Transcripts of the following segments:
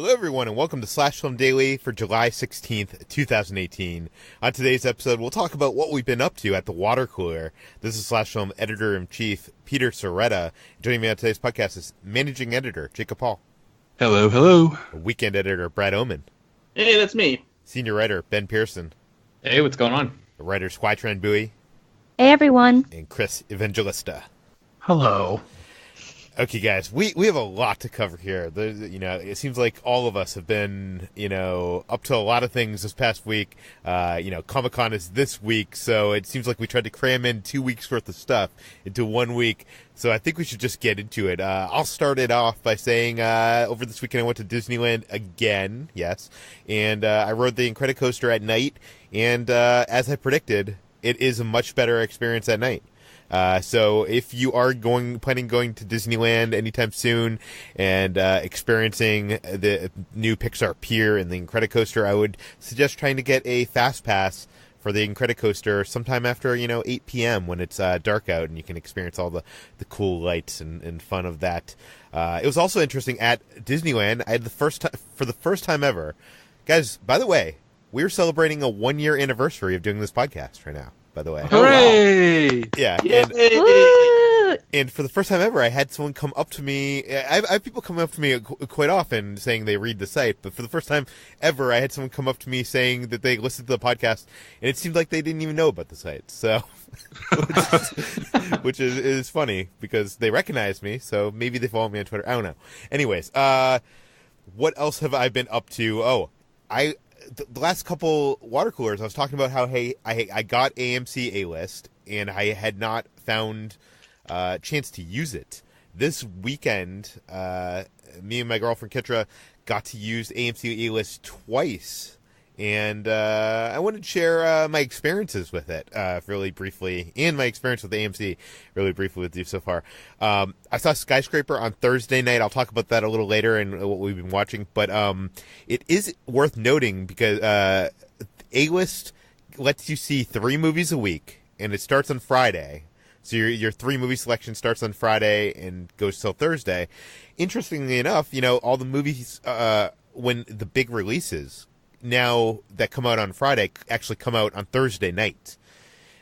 Hello, everyone, and welcome to Slash Film Daily for July 16th, 2018. On today's episode, we'll talk about what we've been up to at the water cooler. This is Slash Film Editor-in-Chief Peter Sciretta. Joining me on today's podcast is Managing Editor Jacob Hall. Hello, hello. Weekend Editor Brad Oman. Hey, that's me. Senior Writer Ben Pearson. Hey, what's going on? Writers Hoai-Tran. Hey, everyone. And Chris Evangelista. Hello. Okay, guys, we have a lot to cover here. It seems like all of us have been, up to a lot of things this past week. Comic-Con is this week, so it seems like we tried to cram in 2 weeks worth of stuff into 1 week. So I think we should just get into it. I'll start it off by saying over this weekend I went to Disneyland again, yes, and I rode the Incredicoaster at night, and as I predicted, it is a much better experience at night. So if you are planning going to Disneyland anytime soon and experiencing the new Pixar Pier and the Incredicoaster, I would suggest trying to get a fast pass for the Incredicoaster sometime after 8 p.m. when it's dark out and you can experience all the cool lights and fun of that. It was also interesting at Disneyland. I had for the first time ever, guys. By the way, we're celebrating a 1-year anniversary of doing this podcast right now. By the way. Hooray! Yeah. And for the first time ever, I had someone come up to me. I have people come up to me quite often saying they read the site, but for the first time ever, I had someone come up to me saying that they listened to the podcast, and it seemed like they didn't even know about the site. So, which is funny because they recognize me, so maybe they follow me on Twitter. I don't know. Anyways, what else have I been up to? The last couple water coolers, I was talking about how, hey, I got AMC A-List, and I had not found a chance to use it. This weekend, me and my girlfriend Kitra got to use AMC A-List twice, and I wanted to share my experiences with it really briefly, and my experience with AMC really briefly with you so far. I saw Skyscraper on Thursday night. I'll talk about that a little later and what we've been watching, but it is worth noting because A-List lets you see 3 movies a week, and it starts on Friday. So your 3 movie selection starts on Friday and goes till Thursday. Interestingly enough, all the movies when the big releases now that come out on Friday actually come out on Thursday night.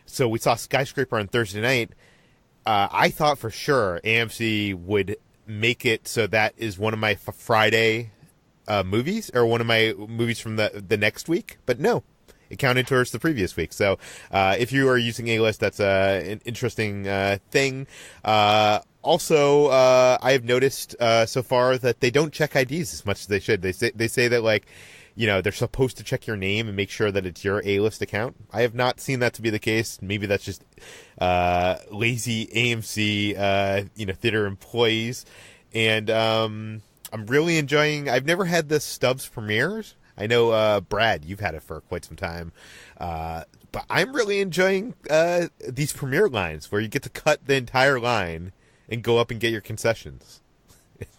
So we saw Skyscraper on Thursday night. I thought for sure AMC would make it so that is one of my Friday movies or one of my movies from the next week, but no, it counted towards the previous week. So if you are using A-List, that's an interesting thing. Also, I have noticed so far that they don't check IDs as much as they should. They say that they're supposed to check your name and make sure that it's your A-List account. I have not seen that to be the case. Maybe that's just lazy AMC, theater employees. And I'm really enjoying. I've never had the Stubbs premieres. I know, Brad, you've had it for quite some time. But I'm really enjoying these premiere lines where you get to cut the entire line and go up and get your concessions.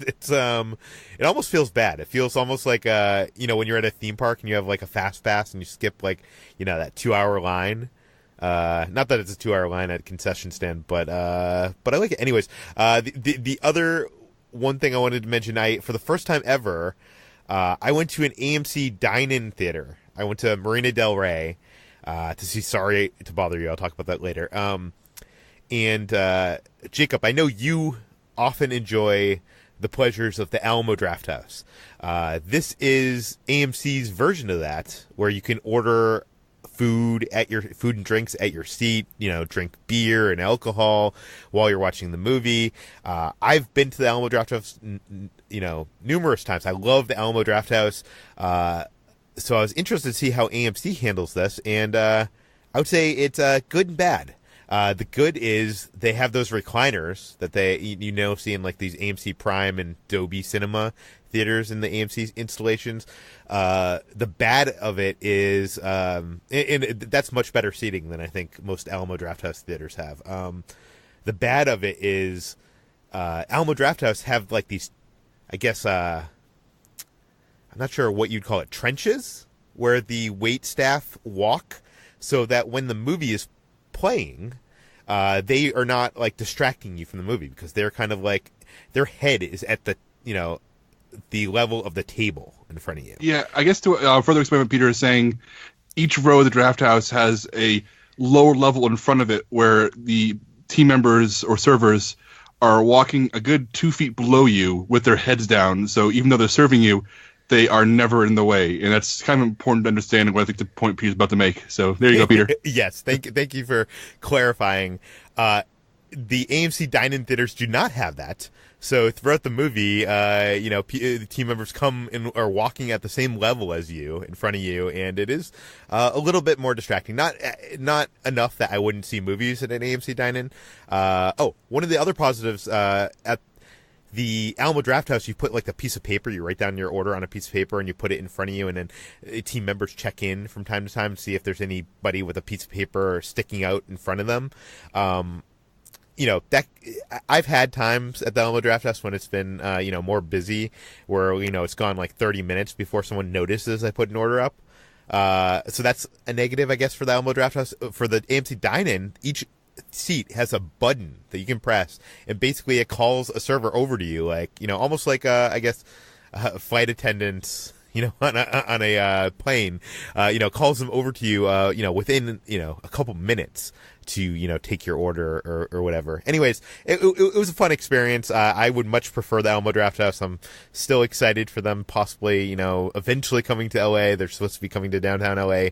It's it almost feels bad. It feels almost like when you're at a theme park and you have like a fast pass and you skip that 2-hour line. Not that it's a 2-hour line at a concession stand, but I like it. Anyways, the other one thing I wanted to mention, for the first time ever, I went to an AMC Dine-In Theater. I went to Marina Del Rey to see Sorry to Bother You. I'll talk about that later. And Jacob, I know you often enjoy the pleasures of the Alamo Drafthouse. This is AMC's version of that, where you can order food and drinks at your seat, drink beer and alcohol while you're watching the movie. I've been to the Alamo Drafthouse, numerous times. I love the Alamo Drafthouse. So I was interested to see how AMC handles this, and I would say it's good and bad. The good is they have those recliners that they see in like these AMC Prime and Dolby Cinema theaters in the AMC installations. The bad of it is, and that's much better seating than I think most Alamo Drafthouse theaters have. The bad of it is Alamo Drafthouse have like these, I guess, I'm not sure what you'd call it, trenches, where the wait staff walk so that when the movie is playing, they are not like distracting you from the movie because they're kind of like their head is at the the level of the table in front of you. Yeah, I guess to further explain what Peter is saying, each row of the draft house has a lower level in front of it where the team members or servers are walking a good 2 feet below you with their heads down. So even though they're serving you, they are never in the way. And that's kind of important to understand what I think the point Peter's about to make. So there you go, Peter. Yes, thank you for clarifying. The AMC Dine-In Theatres do not have that. So throughout the movie, the team members come and are walking at the same level as you, in front of you, and it is a little bit more distracting. Not enough that I wouldn't see movies at an AMC Dine-In. One of the other positives at the Alamo Drafthouse, you put like a piece of paper, you write down your order on a piece of paper, and you put it in front of you, and then team members check in from time to time to see if there's anybody with a piece of paper sticking out in front of them. That I've had times at the Alamo Drafthouse when it's been, more busy where, it's gone like 30 minutes before someone notices I put an order up. So that's a negative, I guess, for the Alamo Drafthouse. For the AMC Dine-In, each seat has a button that you can press, and basically it calls a server over to you, like, almost like, flight attendants, on a plane, calls them over to you, within, a couple minutes to, take your order or whatever. Anyways, it was a fun experience. I would much prefer the Alamo Drafthouse. I'm still excited for them possibly, eventually coming to LA. They're supposed to be coming to downtown LA.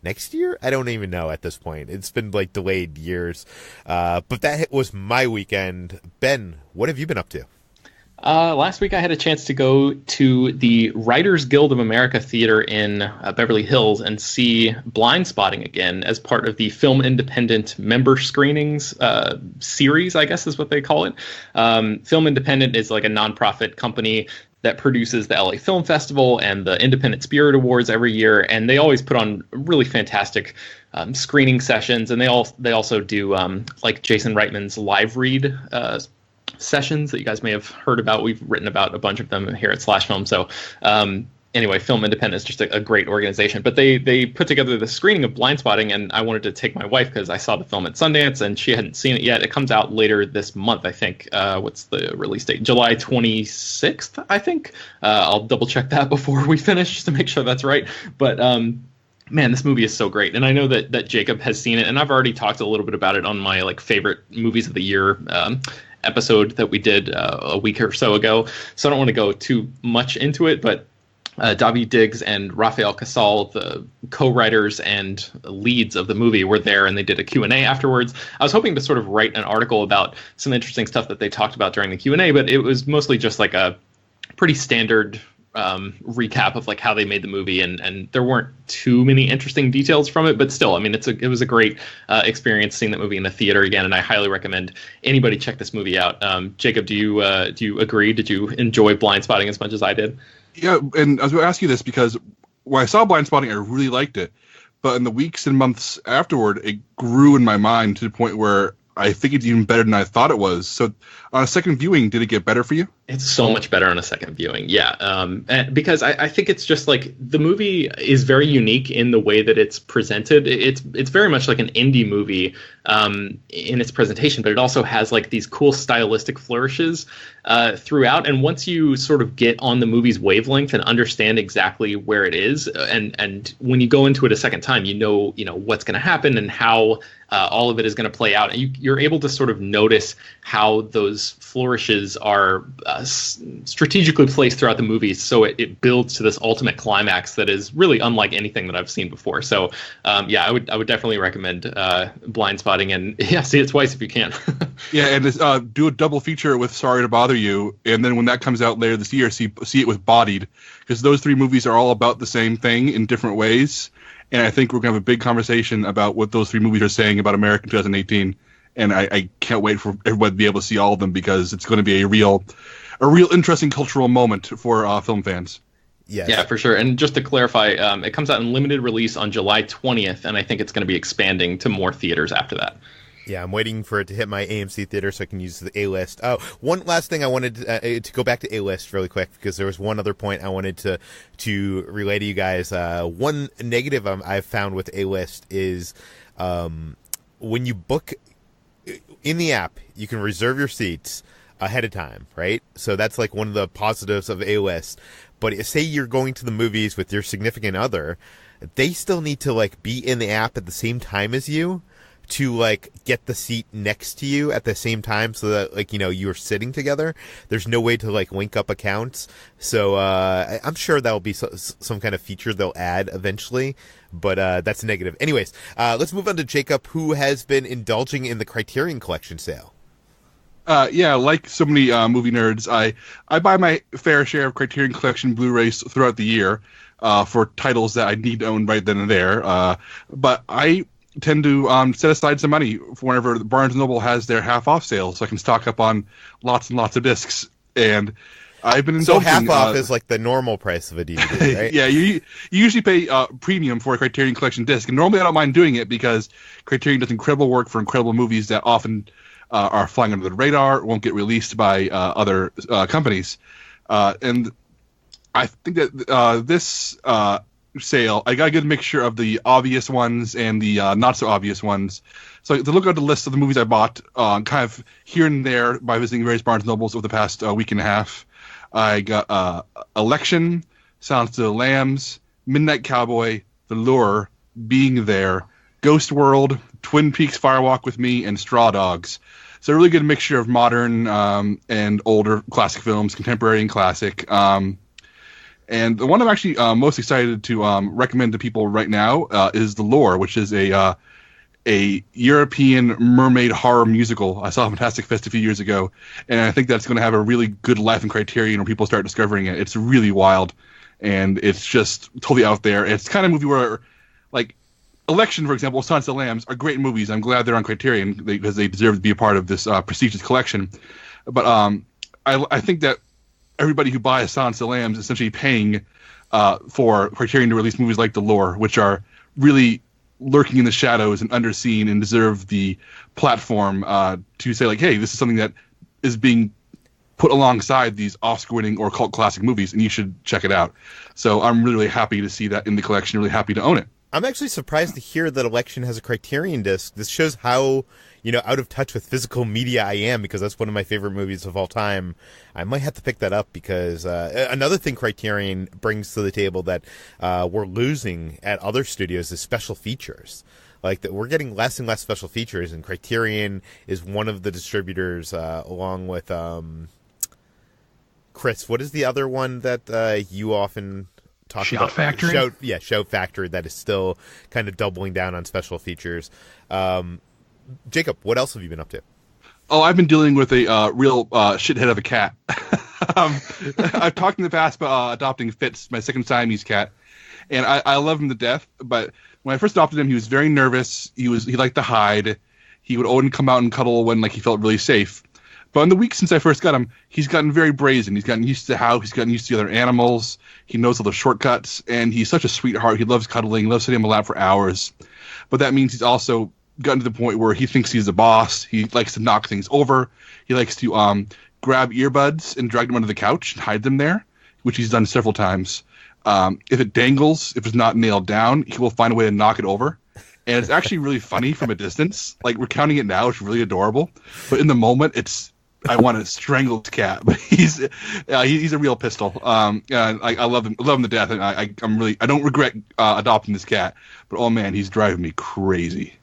Next year? I don't even know at this point. It's been like delayed years. But that was my weekend. Ben, what have you been up to? Last week I had a chance to go to the Writers Guild of America Theater in Beverly Hills and see Blindspotting again as part of the Film Independent member screenings series, I guess is what they call it. Film Independent is like a nonprofit company that produces the LA Film Festival and the Independent Spirit Awards every year, and they always put on really fantastic screening sessions. And they also do like Jason Reitman's live read sessions that you guys may have heard about. We've written about a bunch of them here at Slash Film. So anyway, Film Independent is just a great organization. But they put together the screening of Blindspotting, and I wanted to take my wife because I saw the film at Sundance and she hadn't seen it yet. It comes out later this month, I think. What's the release date? July 26th, I think. I'll double check that before we finish just to make sure that's right. But man, this movie is so great. And I know that Jacob has seen it, and I've already talked a little bit about it on my like favorite movies of the year episode that we did a week or so ago. So I don't want to go too much into it, but David Diggs and Rafael Casal, the co-writers and leads of the movie, were there, and they did a Q&A afterwards. I was hoping to sort of write an article about some interesting stuff that they talked about during the Q&A, but it was mostly just like a pretty standard recap of like how they made the movie, and there weren't too many interesting details from it, but still, I mean, it was a great experience seeing that movie in the theater again, and I highly recommend anybody check this movie out. Jacob, do you agree? Did you enjoy Blindspotting as much as I did? Yeah, and I was going to ask you this because when I saw Blindspotting, I really liked it, but in the weeks and months afterward, it grew in my mind to the point where I think it's even better than I thought it was. So on a second viewing, did it get better for you? It's so much better on a second viewing, yeah. And because I think it's just like the movie is very unique in the way that it's presented. It's very much like an indie movie in its presentation, but it also has like these cool stylistic flourishes throughout. And once you sort of get on the movie's wavelength and understand exactly where it is, and when you go into it a second time, you know what's going to happen and how all of it is going to play out, and you're able to sort of notice how those flourishes are strategically placed throughout the movie, so it builds to this ultimate climax that is really unlike anything that I've seen before. So yeah, I would definitely recommend Blindspotting, and yeah, see it twice if you can. Yeah, and do a double feature with Sorry to Bother You, and then when that comes out later this year, see it with Bodied, because those three movies are all about the same thing in different ways. And I think we're going to have a big conversation about what those three movies are saying about America in 2018. And I can't wait for everybody to be able to see all of them, because it's going to be a real interesting cultural moment for film fans. Yes. Yeah, for sure. And just to clarify, it comes out in limited release on July 20th, and I think it's going to be expanding to more theaters after that. Yeah, I'm waiting for it to hit my AMC theater so I can use the A-List. Oh, one last thing I wanted to go back to A-List really quick, because there was one other point I wanted to relay to you guys. One negative I've found with A-List is when you book in the app, you can reserve your seats, ahead of time, right? So that's like one of the positives of A-List. But say you're going to the movies with your significant other, they still need to like be in the app at the same time as you to like get the seat next to you at the same time, so that like, you know, you're sitting together. There's no way to like link up accounts. So I'm sure that'll be some kind of feature they'll add eventually, but that's negative. Anyways, let's move on to Jacob, who has been indulging in the Criterion Collection sale. Yeah, like so many movie nerds, I buy my fair share of Criterion Collection Blu-rays throughout the year for titles that I need to own right then and there. But I tend to set aside some money for whenever Barnes & Noble has their half-off sale, so I can stock up on lots and lots of discs. And I've been indulging. So half-off is like the normal price of a DVD, right? Yeah, you usually pay premium for a Criterion Collection disc. And normally I don't mind doing it because Criterion does incredible work for incredible movies that often are flying under the radar, won't get released by other companies. And I think that this sale, I got a good mixture of the obvious ones and the not so obvious ones. So to look at the list of the movies I bought, kind of here and there by visiting various Barnes & Nobles over the past week and a half, I got Election, Silence of the Lambs, Midnight Cowboy, The Lure, Being There, Ghost World, Twin Peaks Fire Walk with Me, and Straw Dogs. So a really good mixture of modern and older classic films, contemporary and classic. And the one I'm actually most excited to recommend to people right now is The Lure, which is a European mermaid horror musical. I saw Fantastic Fest a few years ago, and I think that's going to have a really good life in Criterion when people start discovering it. It's really wild, and it's just totally out there. It's the kind of movie where, like, Election, for example, Silence of the Lambs are great movies. I'm glad they're on Criterion because they deserve to be a part of this prestigious collection. But I think that everybody who buys Silence of the Lambs is essentially paying for Criterion to release movies like The Lure, which are really lurking in the shadows and underseen and deserve the platform to say, like, hey, this is something that is being put alongside these Oscar-winning or cult classic movies, and you should check it out. So I'm really, really happy to see that in the collection, really happy to own it. I'm actually surprised to hear that Election has a Criterion disc. This shows how, you know, out of touch with physical media I am, because that's one of my favorite movies of all time. I might have to pick that up because another thing Criterion brings to the table that we're losing at other studios is special features. Like that, we're getting less and less special features, and Criterion is one of the distributors, along with Chris. What is the other one that you often talking Shout about? Factory? Shout Factory, that is still kind of doubling down on special features. Jacob, what else have you been up to? Oh, I've been dealing with a real shithead of a cat. I've talked in the past about adopting Fitz, my second Siamese cat, and I love him to death. But when I first adopted him, he was very nervous. He liked to hide. He would only come out and cuddle when like he felt really safe. But in the weeks since I first got him, he's gotten very brazen. He's gotten used to the house. He's gotten used to the other animals. He knows all the shortcuts, and he's such a sweetheart. He loves cuddling. He loves sitting on my lap for hours. But that means he's also gotten to the point where he thinks he's the boss. He likes to knock things over. He likes to grab earbuds and drag them under the couch and hide them there, which he's done several times. If it dangles, if it's not nailed down, he will find a way to knock it over. And it's actually really funny from a distance. Like, recounting it now, it's really adorable. But in the moment, I want to strangle this cat, but he's a real pistol. I love him to death, and I don't regret adopting this cat. But oh man, he's driving me crazy.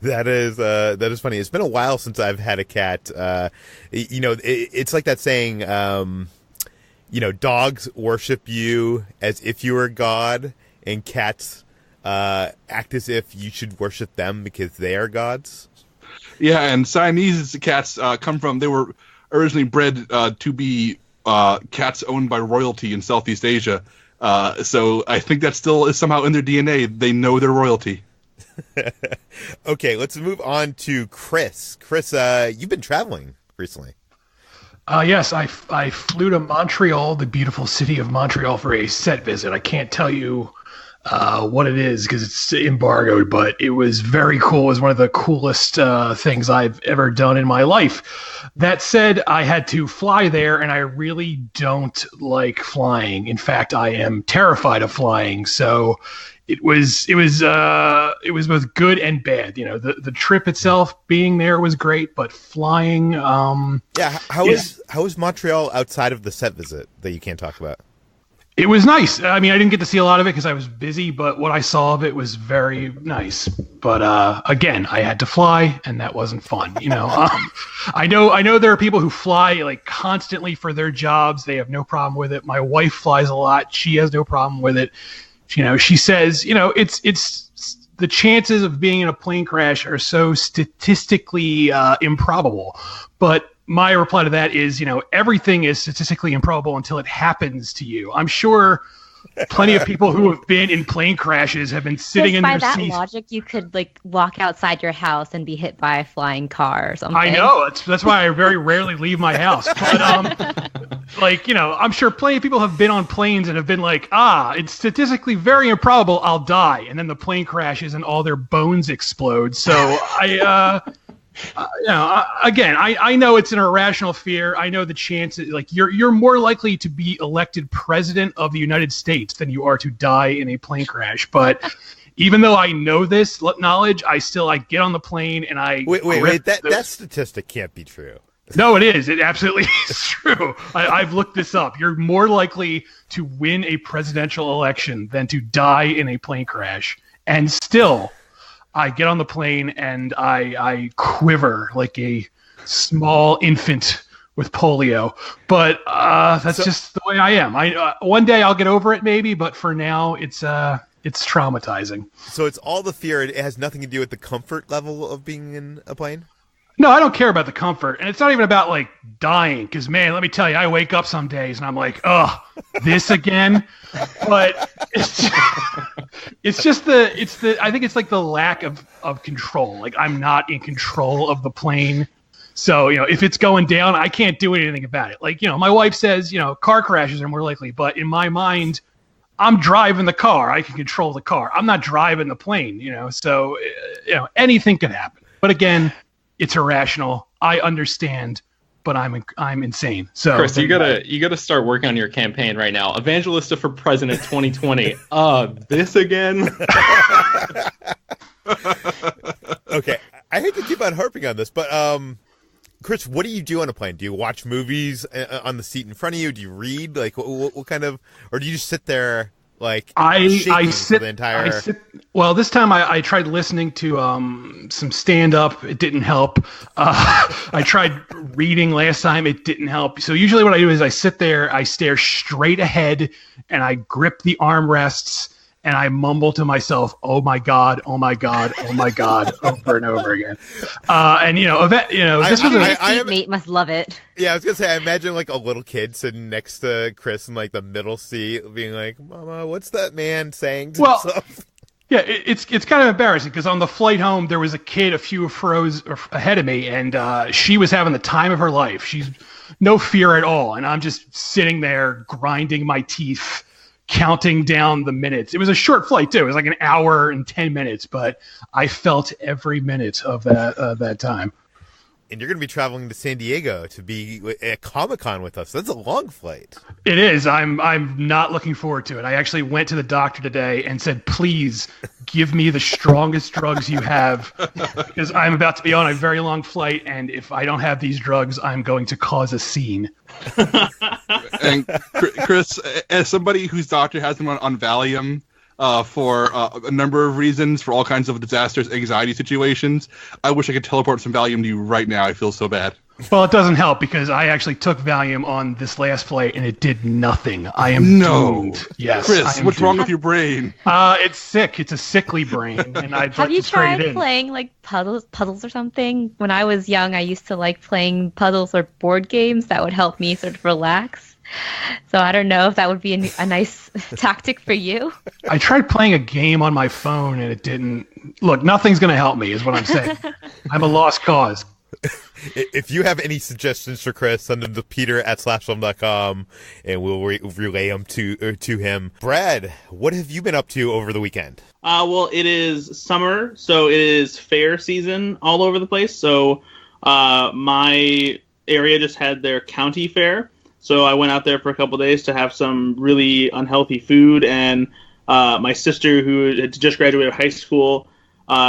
That is funny. It's been a while since I've had a cat. It's like that saying, dogs worship you as if you were God, and cats act as if you should worship them because they are gods. Yeah, and Siamese cats they were originally bred to be cats owned by royalty in Southeast Asia. So I think that still is somehow in their DNA. They know their royalty. Okay, let's move on to Chris. Chris, you've been traveling recently. Yes, I flew to Montreal, the beautiful city of Montreal, for a set visit. I can't tell you what it is because it's embargoed, but it was very cool. It was one of the coolest things I've ever done in my life. That said, I had to fly there, and I really don't like flying. In fact, I am terrified of flying. So it was both good and bad. You know, the trip itself being there was great, but flying. How was Montreal outside of the set visit that you can't talk about? It was nice. I mean, I didn't get to see a lot of it because I was busy, but what I saw of it was very nice. But again, I had to fly, and that wasn't fun. You know, I know there are people who fly like constantly for their jobs. They have no problem with it. My wife flies a lot. She has no problem with it. You know, she says, you know, it's the chances of being in a plane crash are so statistically improbable. But my reply to that is, you know, everything is statistically improbable until it happens to you. I'm sure plenty of people who have been in plane crashes have been sitting in their seats. By that logic, you could like walk outside your house and be hit by a flying car or something. I know. That's why I very rarely leave my house. But like, you know, I'm sure plenty of people have been on planes and have been like, it's statistically very improbable I'll die, and then the plane crashes and all their bones explode. So again, I know it's an irrational fear. I know the chances, like you're more likely to be elected president of the United States than you are to die in a plane crash. But even though I know this knowledge, I get on the plane and I wait. That statistic can't be true. No, it is. It absolutely is true. I've looked this up. You're more likely to win a presidential election than to die in a plane crash, and still. I get on the plane and I quiver like a small infant with polio. But that's just the way I am. One day I'll get over it maybe, but for now it's traumatizing. So it's all the fear. It has nothing to do with the comfort level of being in a plane? No, I don't care about the comfort. And it's not even about like dying. Because, man, let me tell you, I wake up some days and I'm like, this again? But it's just I think it's like the lack of control. Like I'm not in control of the plane. So, you know, if it's going down, I can't do anything about it. Like, you know, my wife says, you know, car crashes are more likely. But in my mind, I'm driving the car. I can control the car. I'm not driving the plane, you know. So, you know, anything could happen. But again, it's irrational. I understand, but I'm insane. So Chris, you gotta start working on your campaign right now. Evangelista for President 2020. This again? Okay, I hate to keep on harping on this, but Chris, what do you do on a plane? Do you watch movies on the seat in front of you? Do you read? Like, what kind of, or do you just sit there? Like I sit. Well, this time I tried listening to some stand-up. It didn't help. I tried reading last time. It didn't help. So usually what I do is I sit there, I stare straight ahead, and I grip the armrests, and I mumble to myself, "Oh my God, oh my God, oh my God," over and over again. And this was my seatmate must love it. Yeah, I was gonna say, I imagine like a little kid sitting next to Chris in like the middle seat, being like, "Mama, what's that man saying to himself?" Yeah, it's kind of embarrassing because on the flight home there was a kid a few rows ahead of me, and she was having the time of her life. She's no fear at all, and I'm just sitting there grinding my teeth, counting down the minutes. It was a short flight too. It was like an hour and 10 minutes, but I felt every minute of that time. And you're going to be traveling to San Diego to be at Comic-Con with us. That's a long flight. It is. I'm not looking forward to it. I actually went to the doctor today and said, please give me the strongest drugs you have, because I'm about to be on a very long flight, and if I don't have these drugs, I'm going to cause a scene. And Chris, as somebody whose doctor has him on Valium, for a number of reasons, for all kinds of disasters, anxiety situations, I wish I could teleport some Valium to you right now. I feel so bad. Well, it doesn't help because I actually took Valium on this last flight and it did nothing. I am doomed. Yes, Chris, what's wrong with your brain? It's sick. It's a sickly brain, and I'd Have like you to trade tried in. playing like puzzles or something? When I was young, I used to like playing puzzles or board games that would help me sort of relax. So I don't know if that would be a nice tactic for you. I tried playing a game on my phone and it didn't. Look, nothing's going to help me is what I'm saying. I'm a lost cause. If you have any suggestions for Chris, send them to peter@slashfilm.com, and we'll relay them to him. Brad, what have you been up to over the weekend? Well, it is summer, so it is fair season all over the place. So my area just had their county fair. So I went out there for a couple days to have some really unhealthy food. And my sister, who had just graduated high school,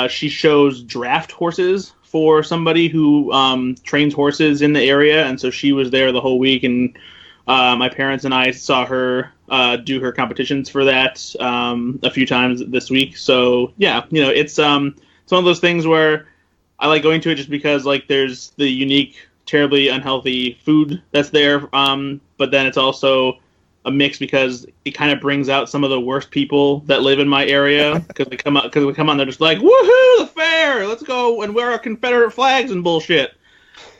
she shows draft horses for somebody who trains horses in the area. And so she was there the whole week. And my parents and I saw her do her competitions for that a few times this week. So, yeah, it's one of those things where I like going to it just because, like, there's the unique, terribly unhealthy food that's there. But then it's also a mix because it kind of brings out some of the worst people that live in my area because we come on, they're just like, woohoo, the fair, let's go and wear our Confederate flags and bullshit.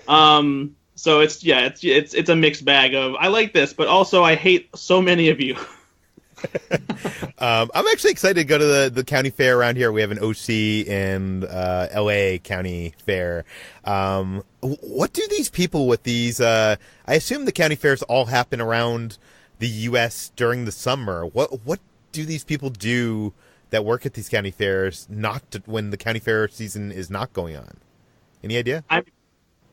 So it's a mixed bag of I like this, but also I hate so many of you. I'm actually excited to go to the county fair around here. We have an OC and LA county fair. What do these people with these? I assume the county fairs all happen around the U.S. during the summer. What do these people do that work at these county fairs when the county fair season is not going on? Any idea? I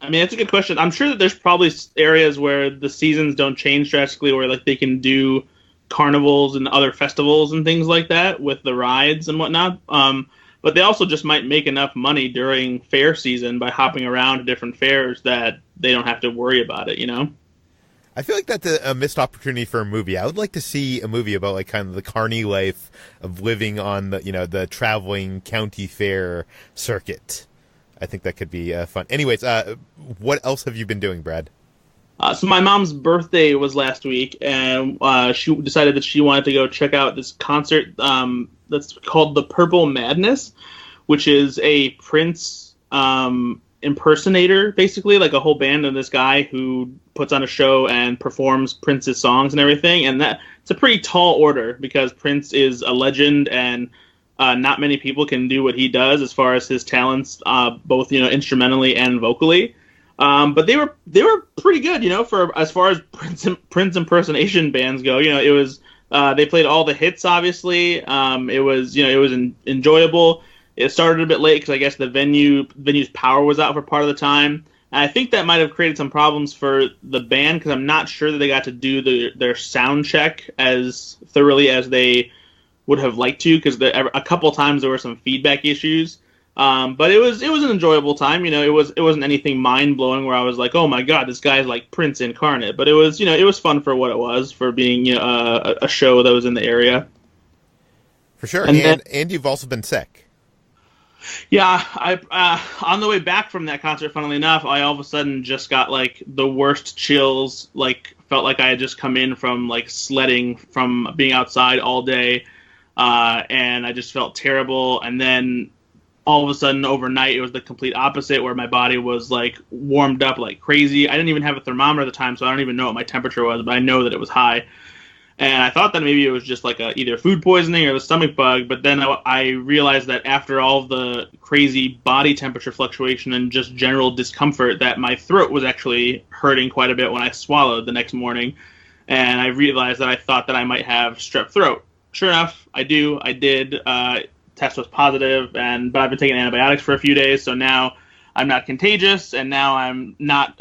mean, that's a good question. I'm sure that there's probably areas where the seasons don't change drastically, where like they can do carnivals and other festivals and things like that with the rides and whatnot. But they also just might make enough money during fair season by hopping around to different fairs that they don't have to worry about it, I feel like that's a missed opportunity for a movie. I would like to see a movie about like kind of the carny life of living on the traveling county fair circuit. I think that could be fun. Anyways, what else have you been doing, Brad? So my mom's birthday was last week, and she decided that she wanted to go check out this concert that's called The Purple Madness, which is a Prince impersonator, basically, like a whole band of this guy who puts on a show and performs Prince's songs and everything. And it's a pretty tall order because Prince is a legend, and not many people can do what he does as far as his talents, both instrumentally and vocally. But they were pretty good, for as far as Prince impersonation bands go. It was they played all the hits. Obviously, it was enjoyable. It started a bit late because I guess the venue's power was out for part of the time. And I think that might have created some problems for the band because I'm not sure that they got to do their sound check as thoroughly as they would have liked to because a couple times there were some feedback issues. But it was an enjoyable time. It wasn't anything mind blowing where I was like, oh my god, this guy's like Prince incarnate. But it was fun for what it was, for being a show that was in the area. For sure, and you've also been sick. Yeah, I on the way back from that concert, funnily enough, I all of a sudden just got like the worst chills. Like felt like I had just come in from like sledding from being outside all day, and I just felt terrible. And then all of a sudden overnight it was the complete opposite, where my body was like warmed up like crazy. I didn't even have a thermometer at the time, so I don't even know what my temperature was, but I know that it was high. And I thought that maybe it was just like either food poisoning or the stomach bug, but then I realized that after all of the crazy body temperature fluctuation and just general discomfort, that my throat was actually hurting quite a bit when I swallowed the next morning. And I realized that I thought that I might have strep throat. Sure enough, I did. Test was positive, but I've been taking antibiotics for a few days, so now I'm not contagious, and now I'm not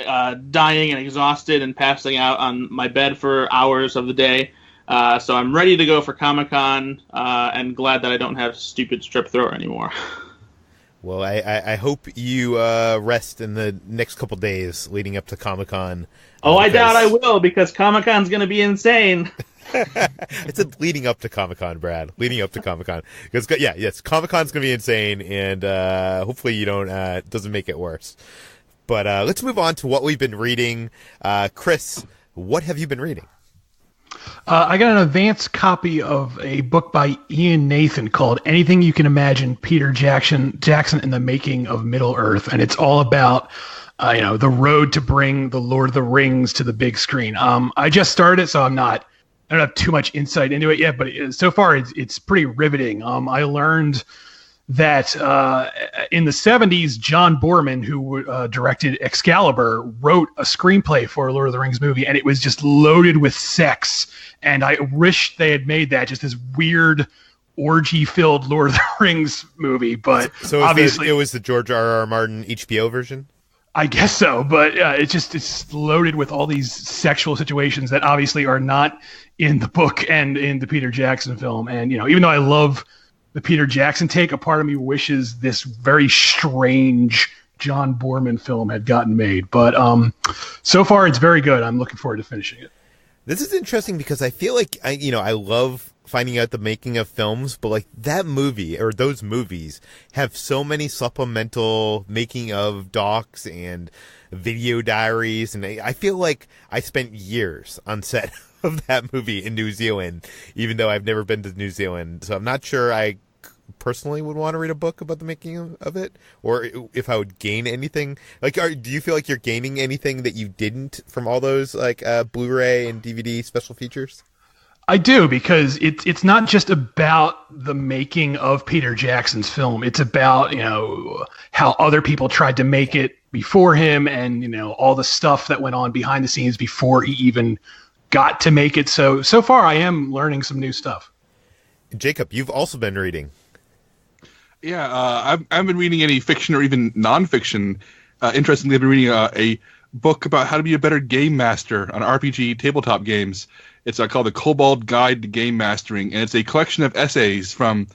dying and exhausted and passing out on my bed for hours of the day. So I'm ready to go for Comic-Con, and glad that I don't have stupid strep throat anymore. Well, I hope you rest in the next couple days leading up to Comic-Con. I doubt I will, because Comic-Con's going to be insane. I said leading up to Comic-Con, Brad. Leading up to Comic-Con. Because, yes, Comic-Con's going to be insane, and hopefully you doesn't make it worse. But let's move on to what we've been reading. Chris, what have you been reading? I got an advance copy of a book by Ian Nathan called Anything You Can Imagine, Peter Jackson and the Making of Middle-earth. And it's all about, the road to bring the Lord of the Rings to the big screen. I just started it, so I don't have too much insight into it yet, but so far it's pretty riveting. I learned that in the 70s, John Borman, who directed Excalibur, wrote a screenplay for a Lord of the Rings movie, and it was just loaded with sex. And I wish they had made that just this weird orgy-filled Lord of the Rings movie. But so obviously, it was the George R.R. Martin HBO version. I guess so, but it's loaded with all these sexual situations that obviously are not in the book and in the Peter Jackson film. And even though I love the Peter Jackson take, a part of me wishes this very strange John Borman film had gotten made. But so far, it's very good. I'm looking forward to finishing it. This is interesting because I feel like I love finding out the making of films, but like that movie or those movies have so many supplemental making of docs and video diaries, and I feel like I spent years on set of that movie in New Zealand, even though I've never been to New Zealand. So I'm not sure I personally would want to read a book about the making of it, or if I would gain anything. Like, do you feel like you're gaining anything that you didn't from all those like Blu-ray and DVD special features? I do, because it's not just about the making of Peter Jackson's film. It's about, how other people tried to make it before him, and, all the stuff that went on behind the scenes before he even got to make it. So far I am learning some new stuff. Jacob, you've also been reading. Yeah, I haven't been reading any fiction or even nonfiction. Interestingly, I've been reading a book about how to be a better game master on RPG tabletop games. It's called The Kobold Guide to Game Mastering, and it's a collection of essays from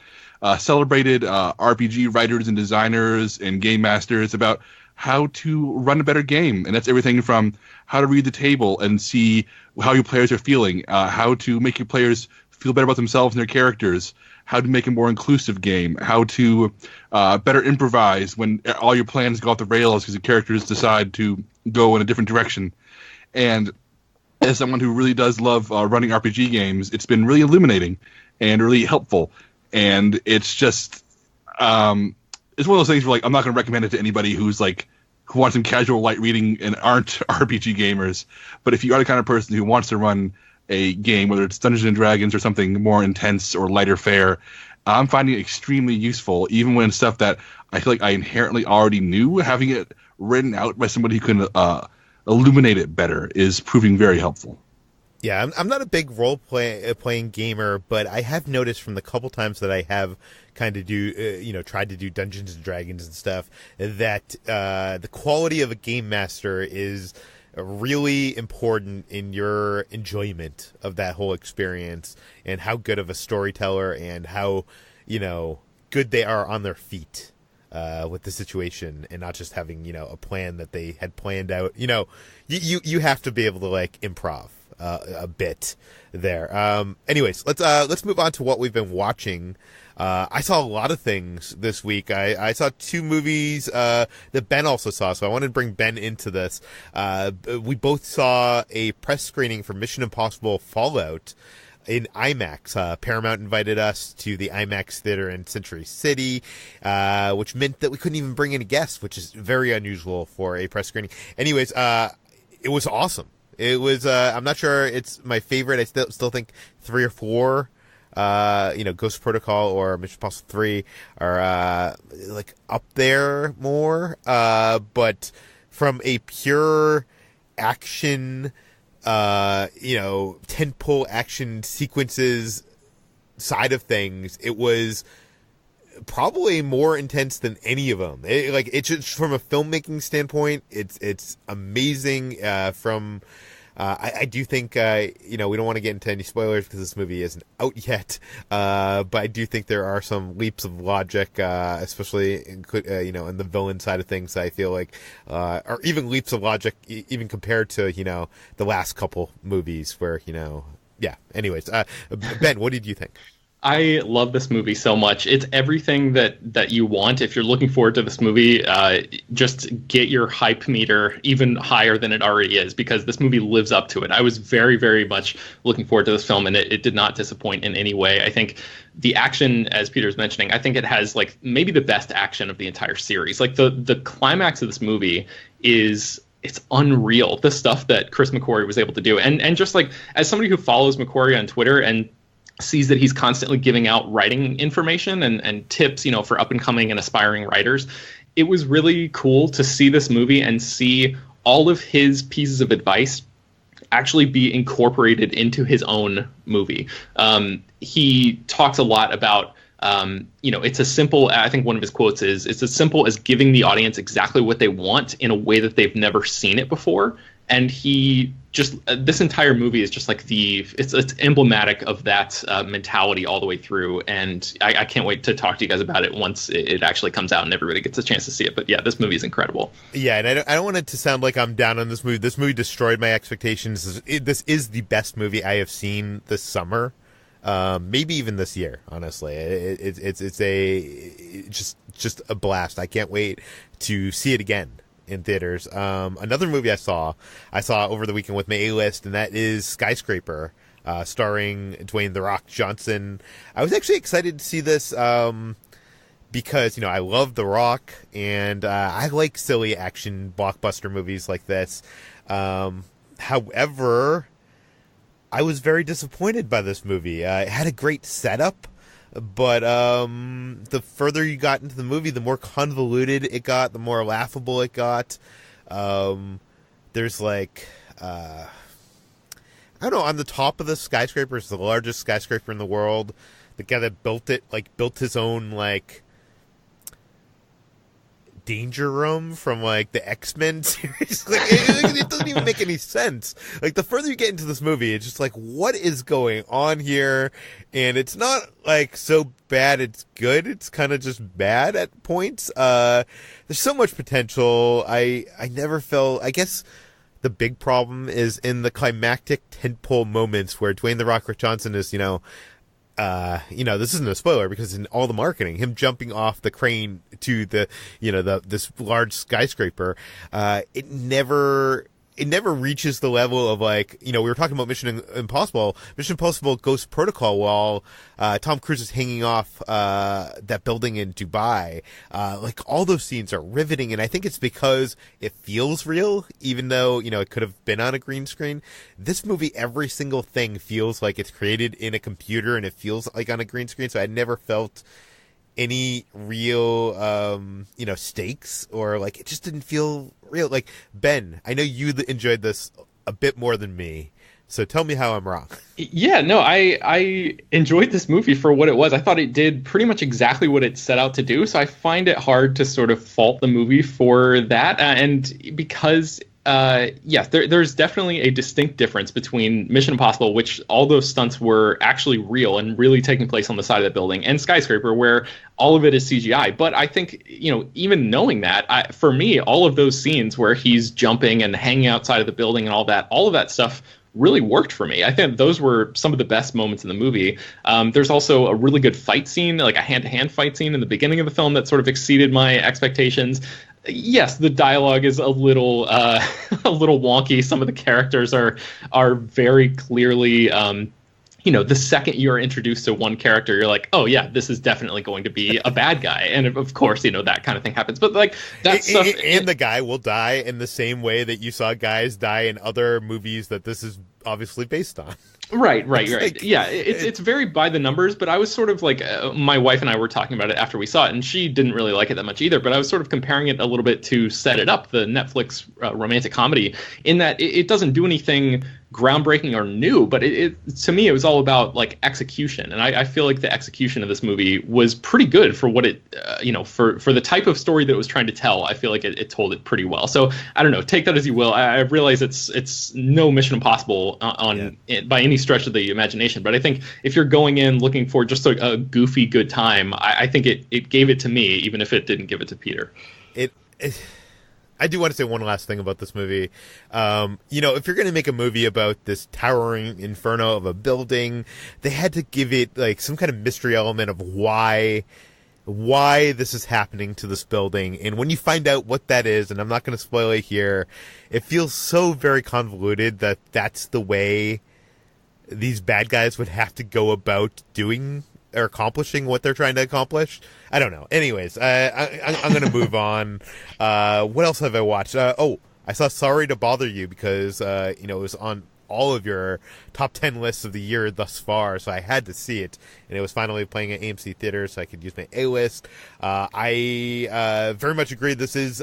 celebrated RPG writers and designers and game masters about how to run a better game. And that's everything from how to read the table and see how your players are feeling, how to make your players feel better about themselves and their characters, how to make a more inclusive game, how to better improvise when all your plans go off the rails because the characters decide to go in a different direction. And as someone who really does love running RPG games, it's been really illuminating and really helpful. And it's just, it's one of those things where, like, I'm not going to recommend it to anybody who wants some casual light reading and aren't RPG gamers. But if you are the kind of person who wants to run a game, whether it's Dungeons and Dragons or something more intense or lighter fare, I'm finding it extremely useful, even when stuff that I feel like I inherently already knew. Having it written out by somebody who can illuminate it better is proving very helpful. Yeah, I'm not a big role-playing gamer, but I have noticed from the couple times that I have kind of tried to do Dungeons and Dragons and stuff, that the quality of a game master is really important in your enjoyment of that whole experience, and how good of a storyteller and how, good they are on their feet with the situation, and not just having, a plan that they had planned out. You have to be able to like improv a bit there. Anyways, let's move on to what we've been watching. I saw a lot of things this week. I saw two movies that Ben also saw, so I wanted to bring Ben into this. We both saw a press screening for Mission Impossible Fallout in IMAX. Paramount invited us to the IMAX theater in Century City, which meant that we couldn't even bring any guests, which is very unusual for a press screening. Anyways, it was awesome. It was, I'm not sure it's my favorite. I still think 3 or 4, Ghost Protocol or Mission Impossible 3 are, like up there more. But from a pure action, tentpole action sequences side of things, it was probably more intense than any of them. It's just from a filmmaking standpoint, it's amazing. I do think we don't want to get into any spoilers because this movie isn't out yet, but I do think there are some leaps of logic, especially in the villain side of things, I feel like, or even leaps of logic even compared to the last couple movies where anyways, Ben, what did you think? I love this movie so much. It's everything that you want. If you're looking forward to this movie, just get your hype meter even higher than it already is, because this movie lives up to it. I was very, very much looking forward to this film, and it did not disappoint in any way. I think the action, as Peter's mentioning, I think it has like maybe the best action of the entire series. Like the climax of this movie it's unreal, the stuff that Chris McQuarrie was able to do. And just like, as somebody who follows McQuarrie on Twitter, and sees that he's constantly giving out writing information and tips, for up and coming and aspiring writers. It was really cool to see this movie and see all of his pieces of advice actually be incorporated into his own movie. He talks a lot about, it's as simple, I think one of his quotes is, it's as simple as giving the audience exactly what they want in a way that they've never seen it before. And he just, this entire movie is just like it's emblematic of that mentality all the way through. And I can't wait to talk to you guys about it once it actually comes out and everybody gets a chance to see it. But yeah, this movie is incredible. Yeah, and I don't want it to sound like I'm down on this movie. This movie destroyed my expectations. This is the best movie I have seen this summer. Maybe even this year, honestly. It's just a blast. I can't wait to see it again in theaters. Another movie I saw over the weekend with my A-List, and that is Skyscraper, starring Dwayne "The Rock" Johnson. I was actually excited to see this because I love The Rock, and I like silly action blockbuster movies like this. However, I was very disappointed by this movie. It had a great setup, but the further you got into the movie, the more convoluted it got, the more laughable it got. There's I don't know, on the top of the skyscraper, it's the largest skyscraper in the world. The guy that built it, built his own, danger room from the X-Men series. It doesn't even make any sense. The further you get into this movie, it's just what is going on here? And it's not so bad it's good. It's kind of just bad at points. There's so much potential. I never felt, I guess the big problem is in the climactic tentpole moments where Dwayne "The Rock" Johnson is, this isn't a spoiler because in all the marketing, him jumping off the crane to this large skyscraper, it never reaches the level of we were talking about Mission Impossible Ghost Protocol while Tom Cruise is hanging off that building in Dubai. All those scenes are riveting, and I think it's because it feels real, even though it could have been on a green screen. This movie, every single thing feels like it's created in a computer, and it feels like on a green screen. So I never felt any real stakes, or it just didn't feel real. Ben, I know you enjoyed this a bit more than me, so tell me how I'm wrong. Yeah, no, I enjoyed this movie for what it was. I thought it did pretty much exactly what it set out to do, so I find it hard to sort of fault the movie for that. And because yes, there's definitely a distinct difference between Mission Impossible, which all those stunts were actually real and really taking place on the side of the building, and Skyscraper, where all of it is CGI. But I think, even knowing that, for me, all of those scenes where he's jumping and hanging outside of the building and all of that stuff really worked for me. I think those were some of the best moments in the movie. There's also a really good fight scene, a hand-to-hand fight scene in the beginning of the film that sort of exceeded my expectations. Yes, the dialogue is a little wonky. Some of the characters are very clearly, the second you're introduced to one character, you're like, oh yeah, this is definitely going to be a bad guy, and of course, that kind of thing happens. But that stuff, and the guy will die in the same way that you saw guys die in other movies that this is obviously based on. Right. Yeah, it's very by the numbers, but I was sort of my wife and I were talking about it after we saw it, and she didn't really like it that much either, but I was sort of comparing it a little bit to Set It Up, the Netflix romantic comedy, in that it doesn't do anything groundbreaking or new, but it to me, it was all about execution. And I feel like the execution of this movie was pretty good for what it, for the type of story that it was trying to tell. I feel like it told it pretty well. So I don't know, take that as you will. I realize it's no Mission Impossible by any stretch of the imagination, but I think if you're going in looking for just a goofy good time, I think it gave it to me, even if it didn't give it to Peter. I do want to say one last thing about this movie. If you're going to make a movie about this towering inferno of a building, they had to give it some kind of mystery element of why this is happening to this building. And when you find out what that is, and I'm not going to spoil it here, it feels so very convoluted that that's the way these bad guys would have to go about doing or accomplishing what they're trying to accomplish. I don't know. Anyways, I'm going to move on. What else have I watched? I saw Sorry to Bother You because, it was on all of your top 10 lists of the year thus far, so I had to see it, and it was finally playing at AMC Theatres, so I could use my A-List. I very much agree. This is,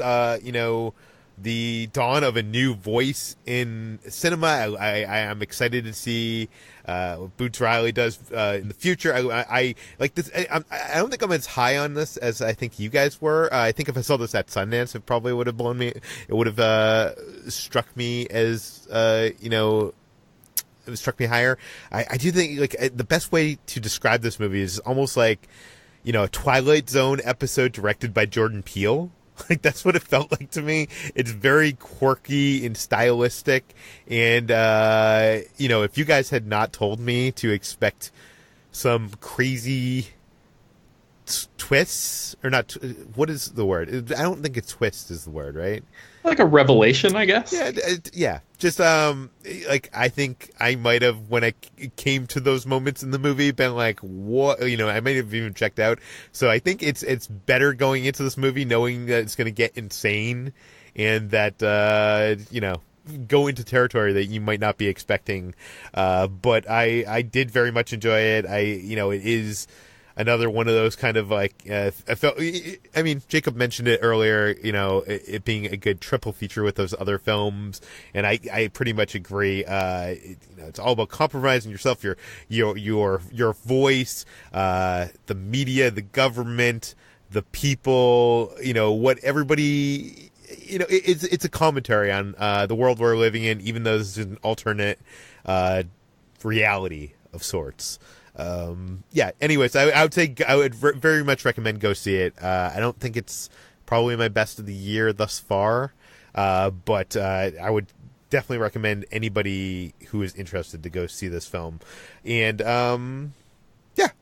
the dawn of a new voice in cinema. I am excited to see what Boots Riley does in the future. I like this. I don't think I'm as high on this as I think you guys were. I think if I saw this at Sundance, it probably would have blown me. It would have struck me as it struck me higher. I do think the best way to describe this movie is almost like a Twilight Zone episode directed by Jordan Peele. Like, that's what it felt like to me. It's very quirky and stylistic. And, if you guys had not told me to expect some crazy twists, or not, what is the word? I don't think it's twist is the word, right? Like a revelation, I guess. Yeah. Just, I think I might have, when I came to those moments in the movie, been like, what, I might have even checked out. So I think it's better going into this movie knowing that it's going to get insane and that, go into territory that you might not be expecting. But I did very much enjoy it. It is another one of those kind of like, Jacob mentioned it earlier, it being a good triple feature with those other films. And I pretty much agree. It's all about compromising yourself, your voice, the media, the government, the people, what everybody, it's a commentary on, the world we're living in, even though this is an alternate, reality of sorts. Anyways, I would say I would very much recommend go see it. I don't think it's probably my best of the year thus far, but I would definitely recommend anybody who is interested to go see this film. And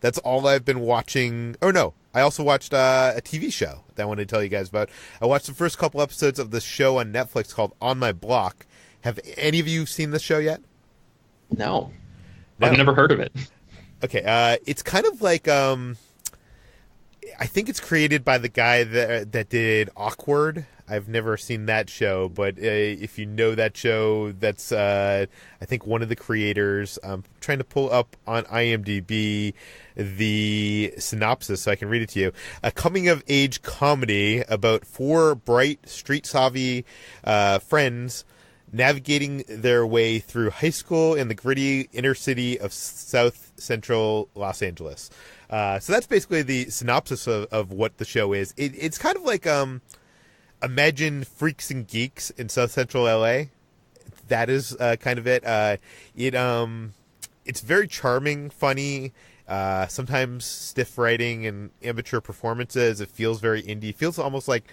that's all I've been watching. Oh no, I also watched a TV show that I wanted to tell you guys about. I watched the first couple episodes of this show on Netflix called On My Block. Have any of you seen this show yet? No. I've never heard of it. Okay, it's kind of like, I think it's created by the guy that did Awkward. I've never seen that show, but if you know that show, that's, I think, one of the creators. I'm trying to pull up on IMDb the synopsis so I can read it to you. A coming-of-age comedy about four bright, street-savvy friends navigating their way through high school in the gritty inner city of South Central Los Angeles. So that's basically the synopsis of what the show is. It's kind of like imagine Freaks and Geeks in South Central LA. That is kind of it. It's very charming, funny, sometimes stiff writing and amateur performances. It feels very indie. It feels almost like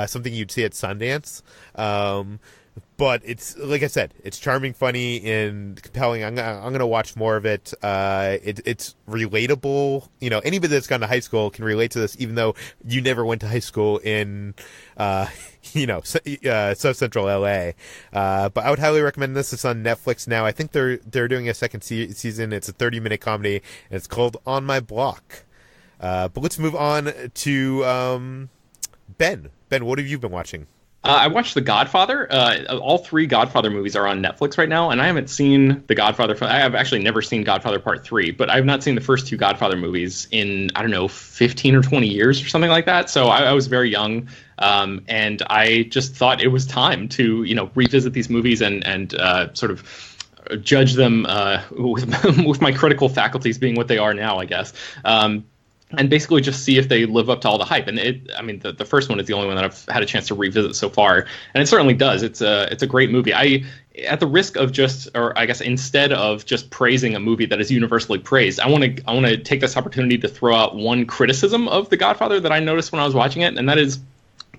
something you'd see at Sundance. But it's, like I said, it's charming, funny, and compelling. I'm gonna watch more of it. It's relatable. Anybody that's gone to high school can relate to this, even though you never went to high school in, South Central LA. But I would highly recommend this. It's on Netflix now. I think they're doing a second season. It's a 30-minute comedy, and it's called On My Block. But let's move on to Ben. Ben, what have you been watching? I watched The Godfather. All three Godfather movies are on Netflix right now, and I haven't seen The Godfather. I have actually never seen Godfather Part 3, but I've not seen the first two Godfather movies in, 15 or 20 years or something like that. So I was very young, and I just thought it was time to, revisit these movies and sort of judge them with my critical faculties being what they are now, I guess. And basically just see if they live up to all the hype. And the first one is the only one that I've had a chance to revisit so far, and it certainly does. It's a great movie. At the risk of instead of just praising a movie that is universally praised, I want to take this opportunity to throw out one criticism of The Godfather that I noticed when I was watching it, and that is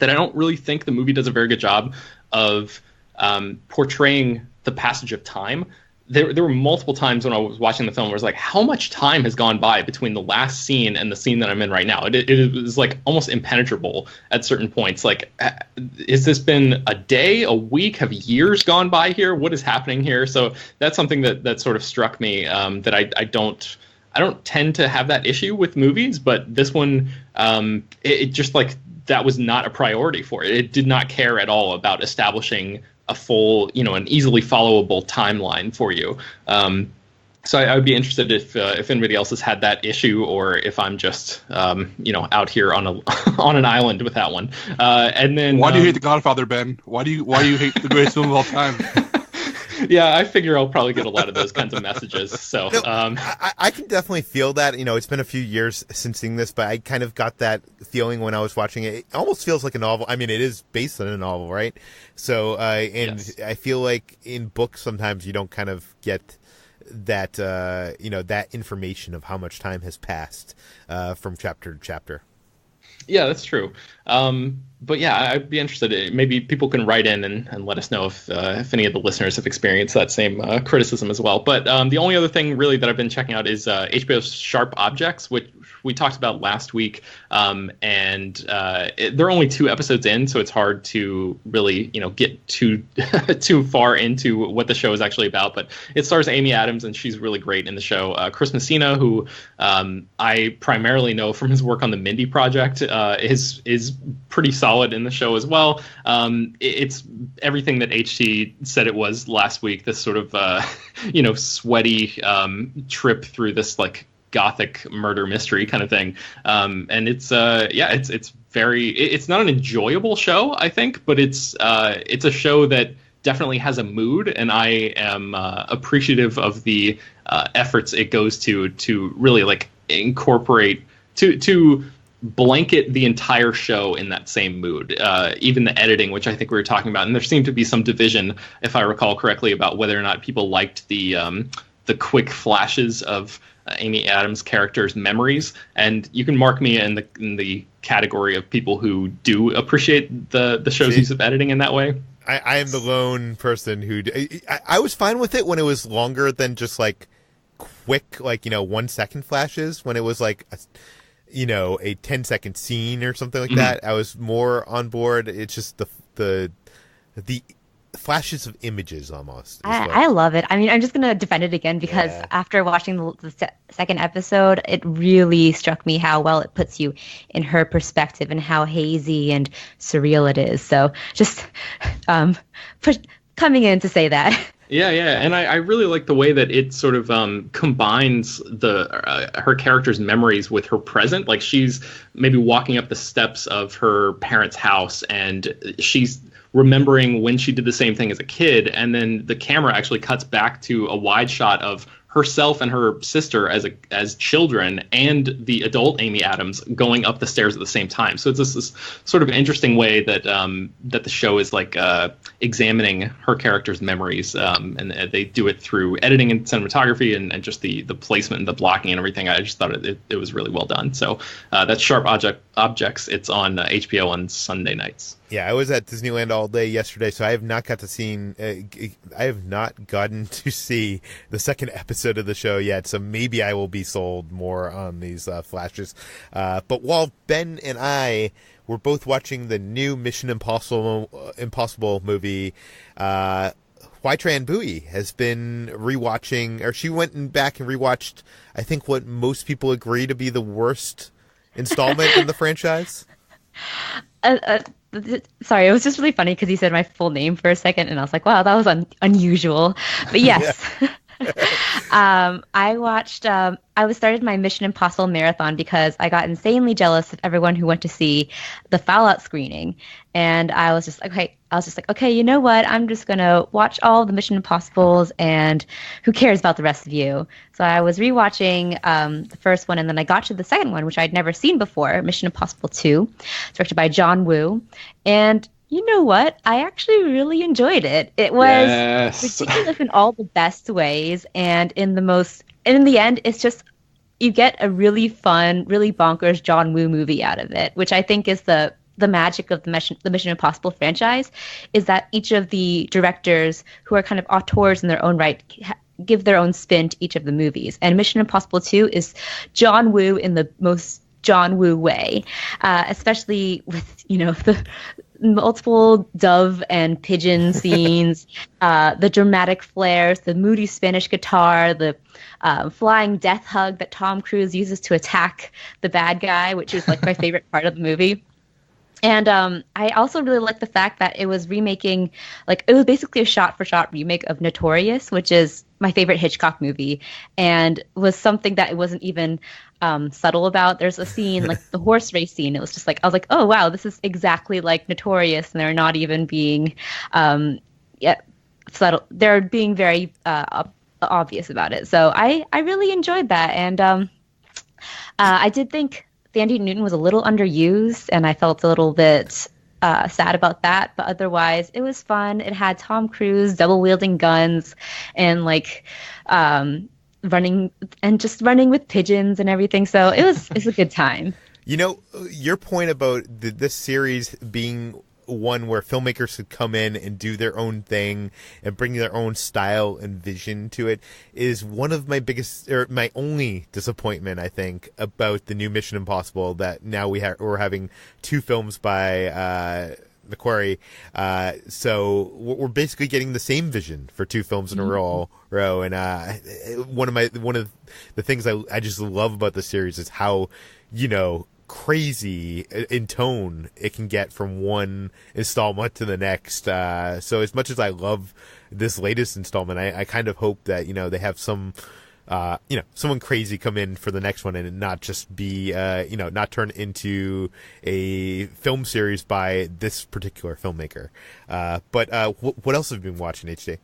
that I don't really think the movie does a very good job of portraying the passage of time. There were multiple times when I was watching the film where I was like, how much time has gone by between the last scene and the scene that I'm in right now? It was like almost impenetrable at certain points. Like, has this been a day, a week? Have years gone by here? What is happening here? So that's something that sort of struck me, that I don't tend to have that issue with movies, but this one, it just like that was not a priority for it. It did not care at all about establishing a full, an easily followable timeline for you. So I would be interested if anybody else has had that issue, or if I'm just out here on on an island with that one. And then why do you hate The Godfather, Ben? Why do you hate the greatest film of all time? Yeah, I figure I'll probably get a lot of those kinds of messages. So I can definitely feel that. It's been a few years since seeing this, but I kind of got that feeling when I was watching it. It almost feels like a novel. I mean, it is based on a novel, right? So, yes. I feel like in books sometimes you don't kind of get that that information of how much time has passed from chapter to chapter. Yeah, that's true. But yeah, I'd be interested. Maybe people can write in and let us know if any of the listeners have experienced that same criticism as well. But the only other thing really that I've been checking out is HBO's Sharp Objects, which we talked about last week. And they're only 2 episodes in, so it's hard to really get too far into what the show is actually about. But it stars Amy Adams, and she's really great in the show. Chris Messina, who I primarily know from his work on the Mindy Project, is pretty solid in the show as well. It's everything that HT said it was last week. This sort of sweaty trip through this like gothic murder mystery kind of thing, and it's not an enjoyable show, I think, but it's a show that definitely has a mood, and I am appreciative of the efforts it goes to really like incorporate to blanket the entire show in that same mood, even the editing, which I think we were talking about. And there seemed to be some division, if I recall correctly, about whether or not people liked the quick flashes of Amy Adams' character's memories. And you can mark me in the category of people who do appreciate the show's use of editing in that way. I am the lone person who I was fine with it when it was longer than just like quick, 1 second flashes. When it was like a 10-second scene or something like that, I was more on board. It's just the flashes of images almost. I love it. I mean, I'm just going to defend it again because after watching the second episode, it really struck me how well it puts you in her perspective and how hazy and surreal it is. So just coming in to say that. Yeah, and I really like the way that it sort of combines her character's memories with her present. Like she's maybe walking up the steps of her parents' house, and she's remembering when she did the same thing as a kid, and then the camera actually cuts back to a wide shot of herself and her sister as children, and the adult Amy Adams going up the stairs at the same time. So it's this sort of interesting way that that the show is like examining her character's memories, and they do it through editing and cinematography and just the placement and the blocking and everything. I just thought it was really well done. So that's Sharp Objects. It's on HBO on Sunday nights. Yeah, I was at Disneyland all day yesterday, so I have not gotten to see the second episode of the show yet. So maybe I will be sold more on these flashes. But while Ben and I were both watching the new Mission Impossible movie, Hoai-Tran Bui has been rewatching, or she went back and rewatched, I think, what most people agree to be the worst installment in the franchise. Sorry, it was just really funny because he said my full name for a second, and I was like, wow, that was unusual. But yes, I started my Mission Impossible marathon because I got insanely jealous of everyone who went to see the Fallout screening, and I was just like, okay, you know what? I'm just gonna watch all the Mission Impossibles, and who cares about the rest of you? So I was rewatching the first one, and then I got to the second one, which I'd never seen before, Mission Impossible 2, directed by John Woo, and you know what? I actually really enjoyed it. It was ridiculous in all the best ways, and in the end, it's just you get a really fun, really bonkers John Woo movie out of it, which I think is the magic of the Mission Impossible franchise, is that each of the directors who are kind of auteurs in their own right give their own spin to each of the movies. And Mission Impossible 2 is John Woo in the most John Woo way, especially with, the multiple dove and pigeon scenes, the dramatic flares, the moody Spanish guitar, the flying death hug that Tom Cruise uses to attack the bad guy, which is like my favorite part of the movie. And I also really like the fact that it was remaking, like, it was basically a shot-for-shot remake of Notorious, which is my favorite Hitchcock movie, and was something that it wasn't even subtle about. There's a scene, like the horse race scene. It was just like, I was like, oh, wow, this is exactly like Notorious, and they're not even being subtle. They're being very obvious about it. So I really enjoyed that, and I did think Thandie Newton was a little underused, and I felt a little bit sad about that. But otherwise, it was fun. It had Tom Cruise double wielding guns and like running with pigeons and everything. So it's a good time. You know, your point about this series being one where filmmakers could come in and do their own thing and bring their own style and vision to it is one of my biggest, or my only disappointment, I think, about the new Mission Impossible, that now we're having 2 films by Macquarie. So we're basically getting the same vision for 2 films in a row. And one of the things I just love about the series is how, you know, crazy in tone it can get from one installment to the next. So as much as I love this latest installment, I kind of hope that, you know, they have some someone crazy come in for the next one and not just be not turn into a film series by this particular filmmaker. But what else have you been watching, HD?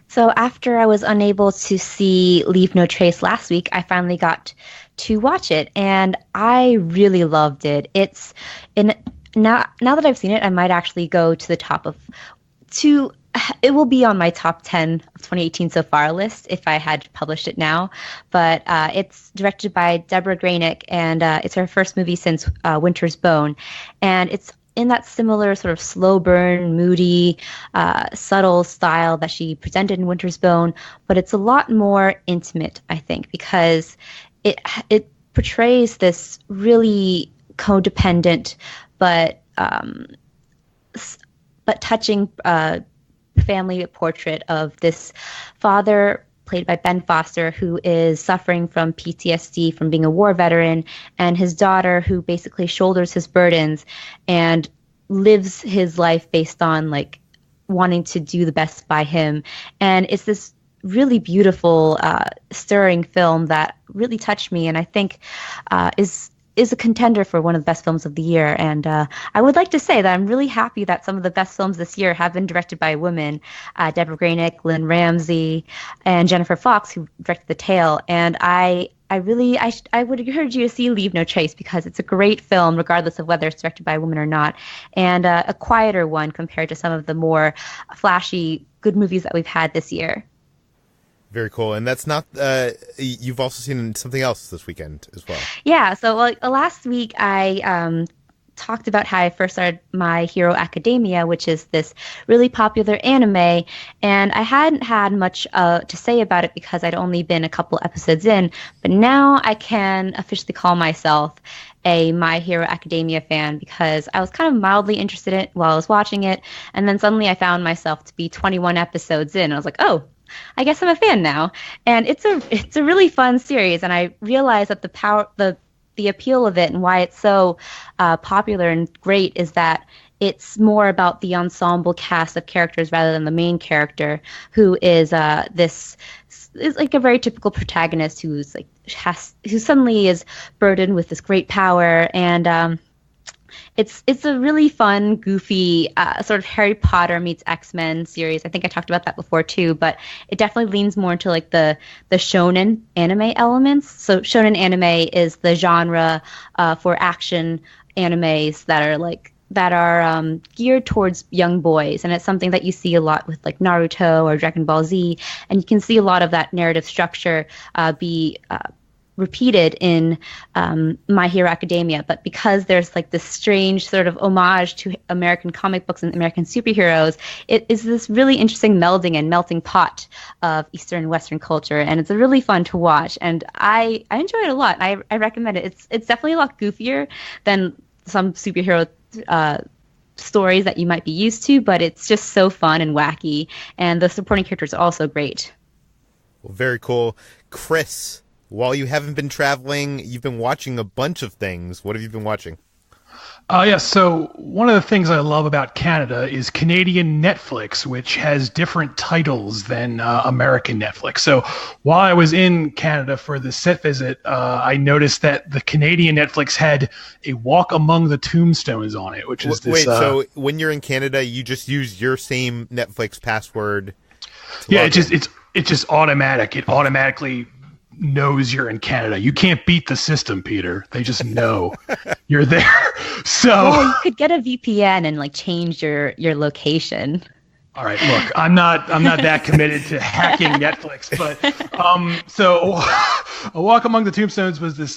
So after I was unable to see Leave No Trace last week, I finally got to watch it, and I really loved it. Now that I've seen it, I might actually go to the top of it will be on my top 10 of 2018 so far list if I had published it now. But it's directed by Deborah Granick, and it's her first movie since Winter's Bone, and it's in that similar sort of slow burn, moody, subtle style that she presented in Winter's Bone, but it's a lot more intimate, I think, because it portrays this really codependent but touching family portrait of this father, played by Ben Foster, who is suffering from PTSD from being a war veteran, and his daughter, who basically shoulders his burdens and lives his life based on like wanting to do the best by him. And it's this really beautiful, stirring film that really touched me, and I think is a contender for one of the best films of the year. And I would like to say that I'm really happy that some of the best films this year have been directed by women. Deborah Granick, Lynn Ramsey, and Jennifer Fox, who directed The Tale. And I would encourage you to see Leave No Trace, because it's a great film, regardless of whether it's directed by a woman or not, and a quieter one compared to some of the more flashy, good movies that we've had this year. Very cool. And that's not, you've also seen something else this weekend as well. Yeah. So last week I talked about how I first started My Hero Academia, which is this really popular anime. And I hadn't had much to say about it because I'd only been a couple episodes in. But now I can officially call myself a My Hero Academia fan, because I was kind of mildly interested in it while I was watching it. And then suddenly I found myself to be 21 episodes in. And I was like, oh, I guess I'm a fan now. And it's a really fun series, and I realized that the appeal of it and why it's so popular and great is that it's more about the ensemble cast of characters rather than the main character, who is is like a very typical protagonist who suddenly is burdened with this great power. And it's a really fun, goofy, sort of Harry Potter meets X-Men series. I think I talked about that before too, but it definitely leans more into like the shonen anime elements. So shonen anime is the genre for action animes that are geared towards young boys, and it's something that you see a lot with like Naruto or Dragon Ball Z, and you can see a lot of that narrative structure be repeated in My Hero Academia. But because there's like this strange sort of homage to American comic books and American superheroes, it is this really interesting melding and melting pot of Eastern and Western culture, and it's really fun to watch, and I enjoy it a lot. I recommend it. It's definitely a lot goofier than some superhero stories that you might be used to, but it's just so fun and wacky, and the supporting characters are also great. Well, very cool. Chris, while you haven't been traveling, you've been watching a bunch of things. What have you been watching? Yeah, so one of the things I love about Canada is Canadian Netflix, which has different titles than American Netflix. So while I was in Canada for the set visit, I noticed that the Canadian Netflix had a Walk Among the Tombstones on it, which is this... Wait, so when you're in Canada, you just use your same Netflix password? Yeah, it's just automatic. It automatically knows you're in Canada. You can't beat the system, Peter. They just know you're there. So well, you could get a VPN and like change your location. All right, look, I'm not that committed to hacking Netflix, but so A Walk Among the Tombstones was this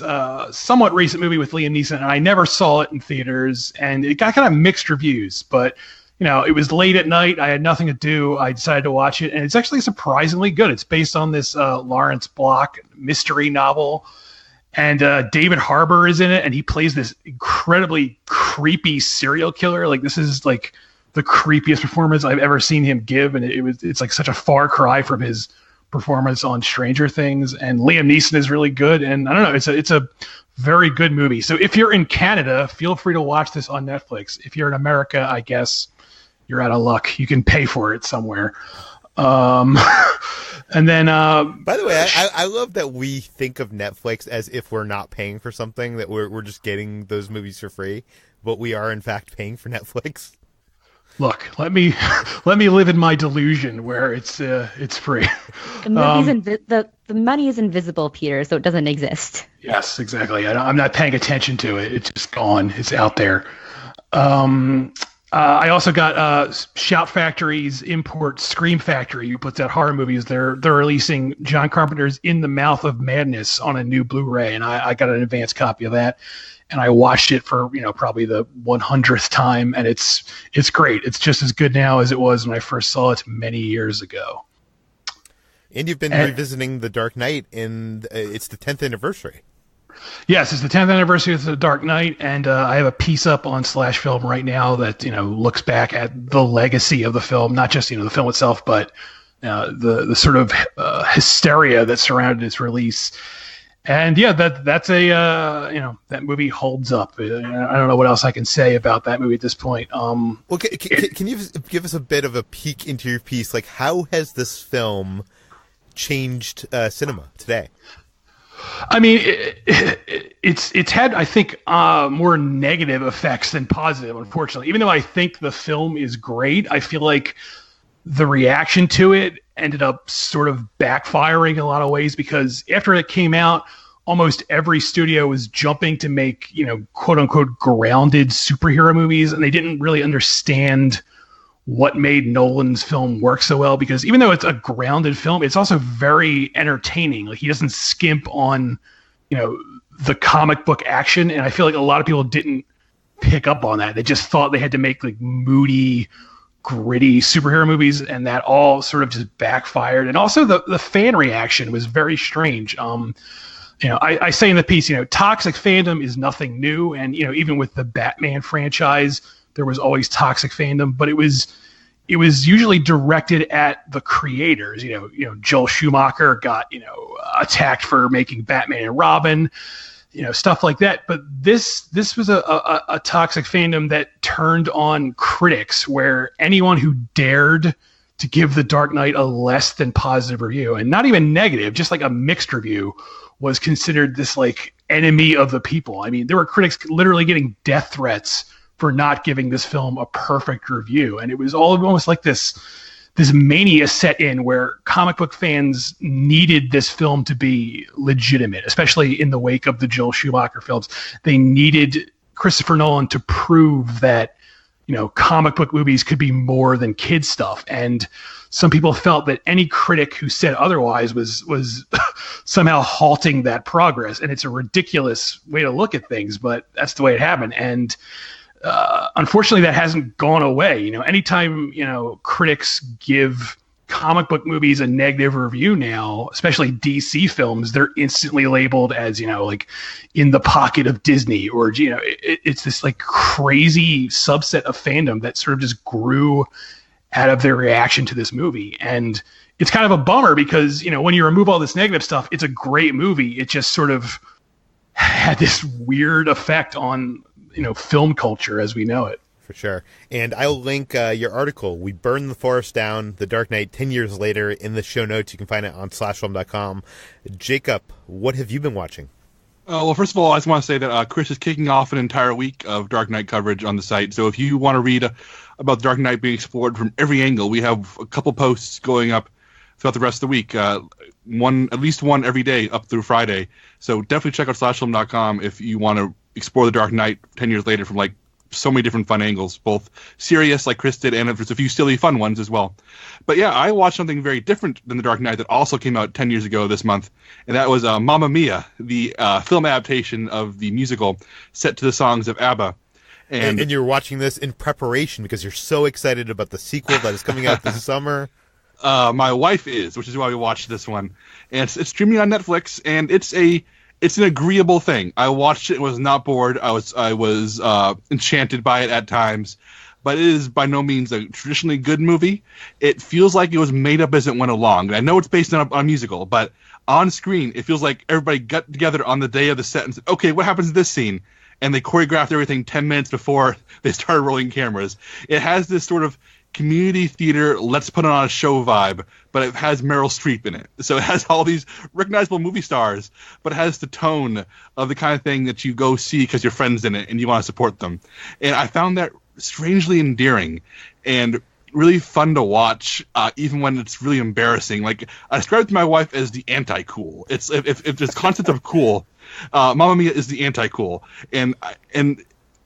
somewhat recent movie with Liam Neeson, and I never saw it in theaters, and it got kind of mixed reviews, but it was late at night. I had nothing to do. I decided to watch it, and it's actually surprisingly good. It's based on this Lawrence Block mystery novel, and David Harbour is in it, and he plays this incredibly creepy serial killer. Like, this is like the creepiest performance I've ever seen him give, and it's like such a far cry from his performance on Stranger Things. And Liam Neeson is really good, and I don't know, it's a very good movie. So if you're in Canada, feel free to watch this on Netflix. If you're in America, I guess you're out of luck. You can pay for it somewhere. And then, by the way, I love that we think of Netflix as if we're not paying for something, that we're just getting those movies for free, but we are in fact paying for Netflix. Look, let me live in my delusion where it's free. The money is invisible, Peter, so it doesn't exist. Yes, exactly. I'm not paying attention to it. It's just gone. It's out there. I also got Shout Factory's import Scream Factory, who puts out horror movies. They're releasing John Carpenter's In the Mouth of Madness on a new Blu-ray, and I got an advance copy of that, and I watched it for probably the 100th time, and it's great. It's just as good now as it was when I first saw it many years ago. And you've been revisiting The Dark Knight, and it's the 10th anniversary. Yes, it's the 10th anniversary of The Dark Knight, and I have a piece up on Slash Film right now that looks back at the legacy of the film, not just the film itself, but the sort of hysteria that surrounded its release. And yeah, that's a that movie holds up. I don't know what else I can say about that movie at this point. Well, can you give us a bit of a peek into your piece? Like, how has this film changed cinema today? I mean, it's had, I think, more negative effects than positive, unfortunately. Even though I think the film is great, I feel like the reaction to it ended up sort of backfiring in a lot of ways, because after it came out, almost every studio was jumping to make, quote unquote, grounded superhero movies, and they didn't really understand what made Nolan's film work so well, because even though it's a grounded film, it's also very entertaining. Like, he doesn't skimp on, the comic book action. And I feel like a lot of people didn't pick up on that. They just thought they had to make like moody, gritty superhero movies, and that all sort of just backfired. And also the fan reaction was very strange. I say in the piece, toxic fandom is nothing new. And, even with the Batman franchise, there was always toxic fandom, but it was usually directed at the creators. Joel Schumacher got attacked for making Batman and Robin, stuff like that. But this was a toxic fandom that turned on critics, where anyone who dared to give The Dark Knight a less than positive review, and not even negative, just like a mixed review, was considered this like enemy of the people. I mean, there were critics literally getting death threats for not giving this film a perfect review. And it was almost like this mania set in, where comic book fans needed this film to be legitimate, especially in the wake of the Joel Schumacher films. They needed Christopher Nolan to prove that, comic book movies could be more than kid stuff. And some people felt that any critic who said otherwise was somehow halting that progress. And it's a ridiculous way to look at things, but that's the way it happened. And unfortunately, that hasn't gone away. Anytime, critics give comic book movies a negative review now, especially DC films, they're instantly labeled as, like in the pocket of Disney, or, it's this like crazy subset of fandom that sort of just grew out of their reaction to this movie. And it's kind of a bummer because, when you remove all this negative stuff, it's a great movie. It just sort of had this weird effect on film culture as we know it. For sure. And I'll link your article, We Burned the Forest Down, The Dark Knight 10 Years Later, in the show notes. You can find it on slashfilm.com. Jacob, what have you been watching? Well, first of all, I just want to say that Chris is kicking off an entire week of Dark Knight coverage on the site. So if you want to read about the Dark Knight being explored from every angle, we have a couple posts going up throughout the rest of the week. At least one every day up through Friday. So definitely check out slashfilm.com if you want to explore the Dark Knight 10 years later from so many different fun angles, both serious like Chris did, and there's a few silly fun ones as well. But yeah, I watched something very different than The Dark Knight that also came out 10 years ago this month, and that was Mamma Mia, the film adaptation of the musical set to the songs of ABBA. And you're watching this in preparation because you're so excited about the sequel that is coming out this summer. My wife is, which is why we watched this one. And it's streaming on Netflix, and it's an agreeable thing. I watched it and was not bored. I was enchanted by it at times, but it is by no means a traditionally good movie. It feels like it was made up as it went along. And I know it's based on a musical, but on screen, it feels like everybody got together on the day of the set and said, okay, what happens in this scene? And they choreographed everything 10 minutes before they started rolling cameras. It has this sort of community theater, let's put on a show vibe, but it has Meryl Streep in it. So it has all these recognizable movie stars, but it has the tone of the kind of thing that you go see because your friend's in it and you want to support them. And I found that strangely endearing and really fun to watch, even when it's really embarrassing. Like, I described it to my wife as the anti-cool. It's if there's concept of cool, Mamma Mia is the anti-cool. And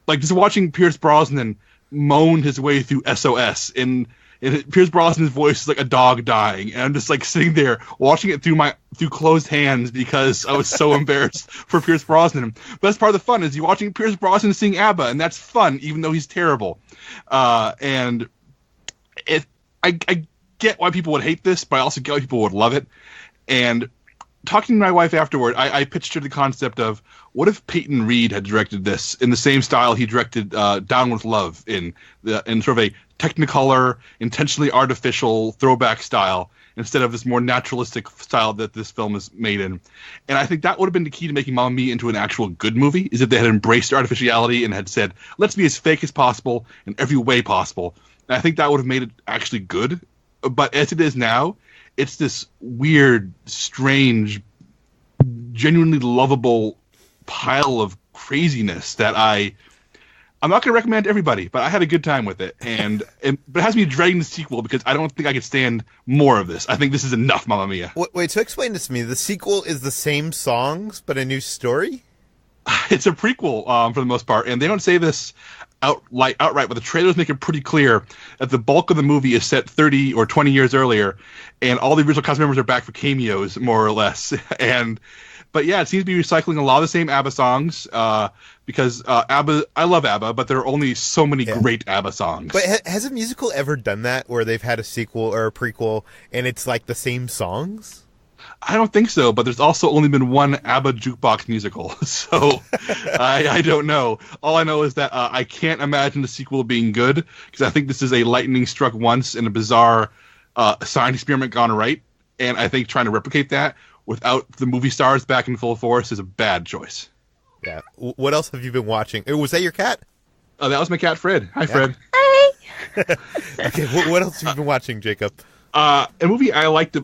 like just watching Pierce Brosnan moan his way through SOS, and Pierce Brosnan's voice is like a dog dying, and I'm just like sitting there watching it through closed hands because I was so embarrassed for Pierce Brosnan. But that's part of the fun, is you're watching Pierce Brosnan sing ABBA, and that's fun, even though he's terrible. And I get why people would hate this, but I also get why people would love it. And talking to my wife afterward, I pitched her the concept of, what if Peyton Reed had directed this in the same style he directed Down with Love, in sort of a Technicolor, intentionally artificial throwback style, instead of this more naturalistic style that this film is made in. And I think that would have been the key to making Mamma Mia into an actual good movie, is if they had embraced artificiality and had said, let's be as fake as possible in every way possible. And I think that would have made it actually good. But as it is now, it's this weird, strange, genuinely lovable pile of craziness that I'm not going to recommend to everybody, but I had a good time with it. But it has me dreading the sequel because I don't think I could stand more of this. I think this is enough, Mamma Mia. Wait, so explain this to me. The sequel is the same songs, but a new story? It's a prequel for the most part, and they don't say this outright, but the trailers make it pretty clear that the bulk of the movie is set 30 or 20 years earlier, and all the original cast members are back for cameos, more or less. But yeah, it seems to be recycling a lot of the same ABBA songs, because ABBA, I love ABBA, but there are only so many great ABBA songs. But has a musical ever done that, where they've had a sequel or a prequel, and it's like the same songs? I don't think so, but there's also only been one ABBA jukebox musical, so I don't know. All I know is that I can't imagine the sequel being good, because I think this is a lightning struck once in a bizarre science experiment gone right, and I think trying to replicate that without the movie stars back in full force is a bad choice. Yeah. What else have you been watching? Was that your cat? That was my cat, Fred. Hi, Fred. Hi. Okay, what else have you been watching, Jacob? A movie I liked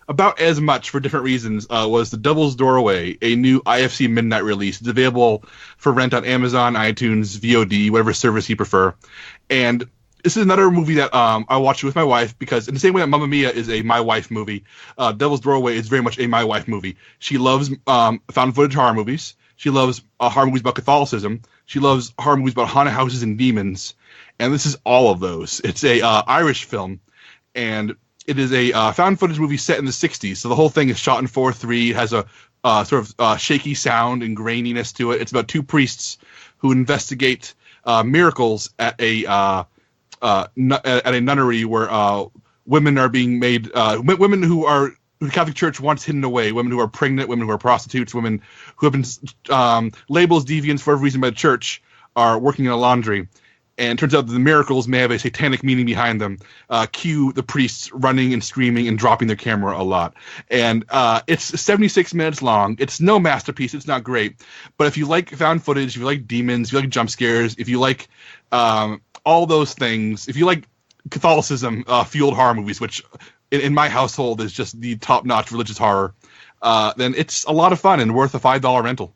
about as much for different reasons was The Devil's Doorway, a new IFC Midnight release. It's available for rent on Amazon, iTunes, VOD, whatever service you prefer. And this is another movie that I watched with my wife, because in the same way that Mamma Mia is a my wife movie, Devil's Doorway is very much a my wife movie. She loves found footage horror movies. She loves horror movies about Catholicism. She loves horror movies about haunted houses and demons. And this is all of those. It's a Irish film, and it is a found footage movie set in the 60s. So the whole thing is shot in 4:3. It has a sort of shaky sound and graininess to it. It's about two priests who investigate miracles at a nunnery where women are being made, women who the Catholic Church wants hidden away, women who are pregnant, women who are prostitutes, women who have been labeled as deviants for every reason by the church, are working in a laundry. And it turns out that the miracles may have a satanic meaning behind them. Cue the priests running and screaming and dropping their camera a lot. And it's 76 minutes long. It's no masterpiece. It's not great. But if you like found footage, if you like demons, if you like jump scares, if you like all those things, if you like Catholicism fueled horror movies, which in my household is just the top-notch religious horror, then it's a lot of fun and worth a $5 rental.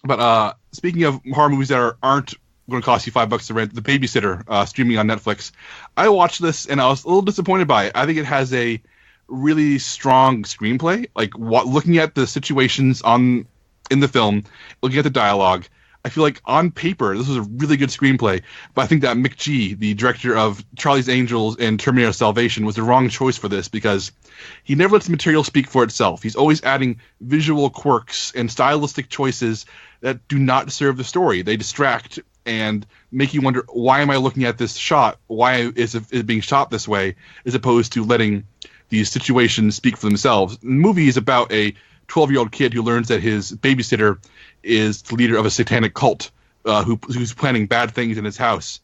But speaking of horror movies that aren't going to cost you $5 to rent, The Babysitter, streaming on Netflix. I watched this and I was a little disappointed by it. I think it has a really strong screenplay. Like looking at the situations in the film, looking at the dialogue, I feel like on paper this was a really good screenplay. But I think that McG, the director of Charlie's Angels and Terminator Salvation, was the wrong choice for this because he never lets the material speak for itself. He's always adding visual quirks and stylistic choices that do not serve the story. They distract and make you wonder, why am I looking at this shot? Why is it being shot this way, as opposed to letting these situations speak for themselves? The movie is about a 12-year-old kid who learns that his babysitter is the leader of a satanic cult who's planning bad things in his house.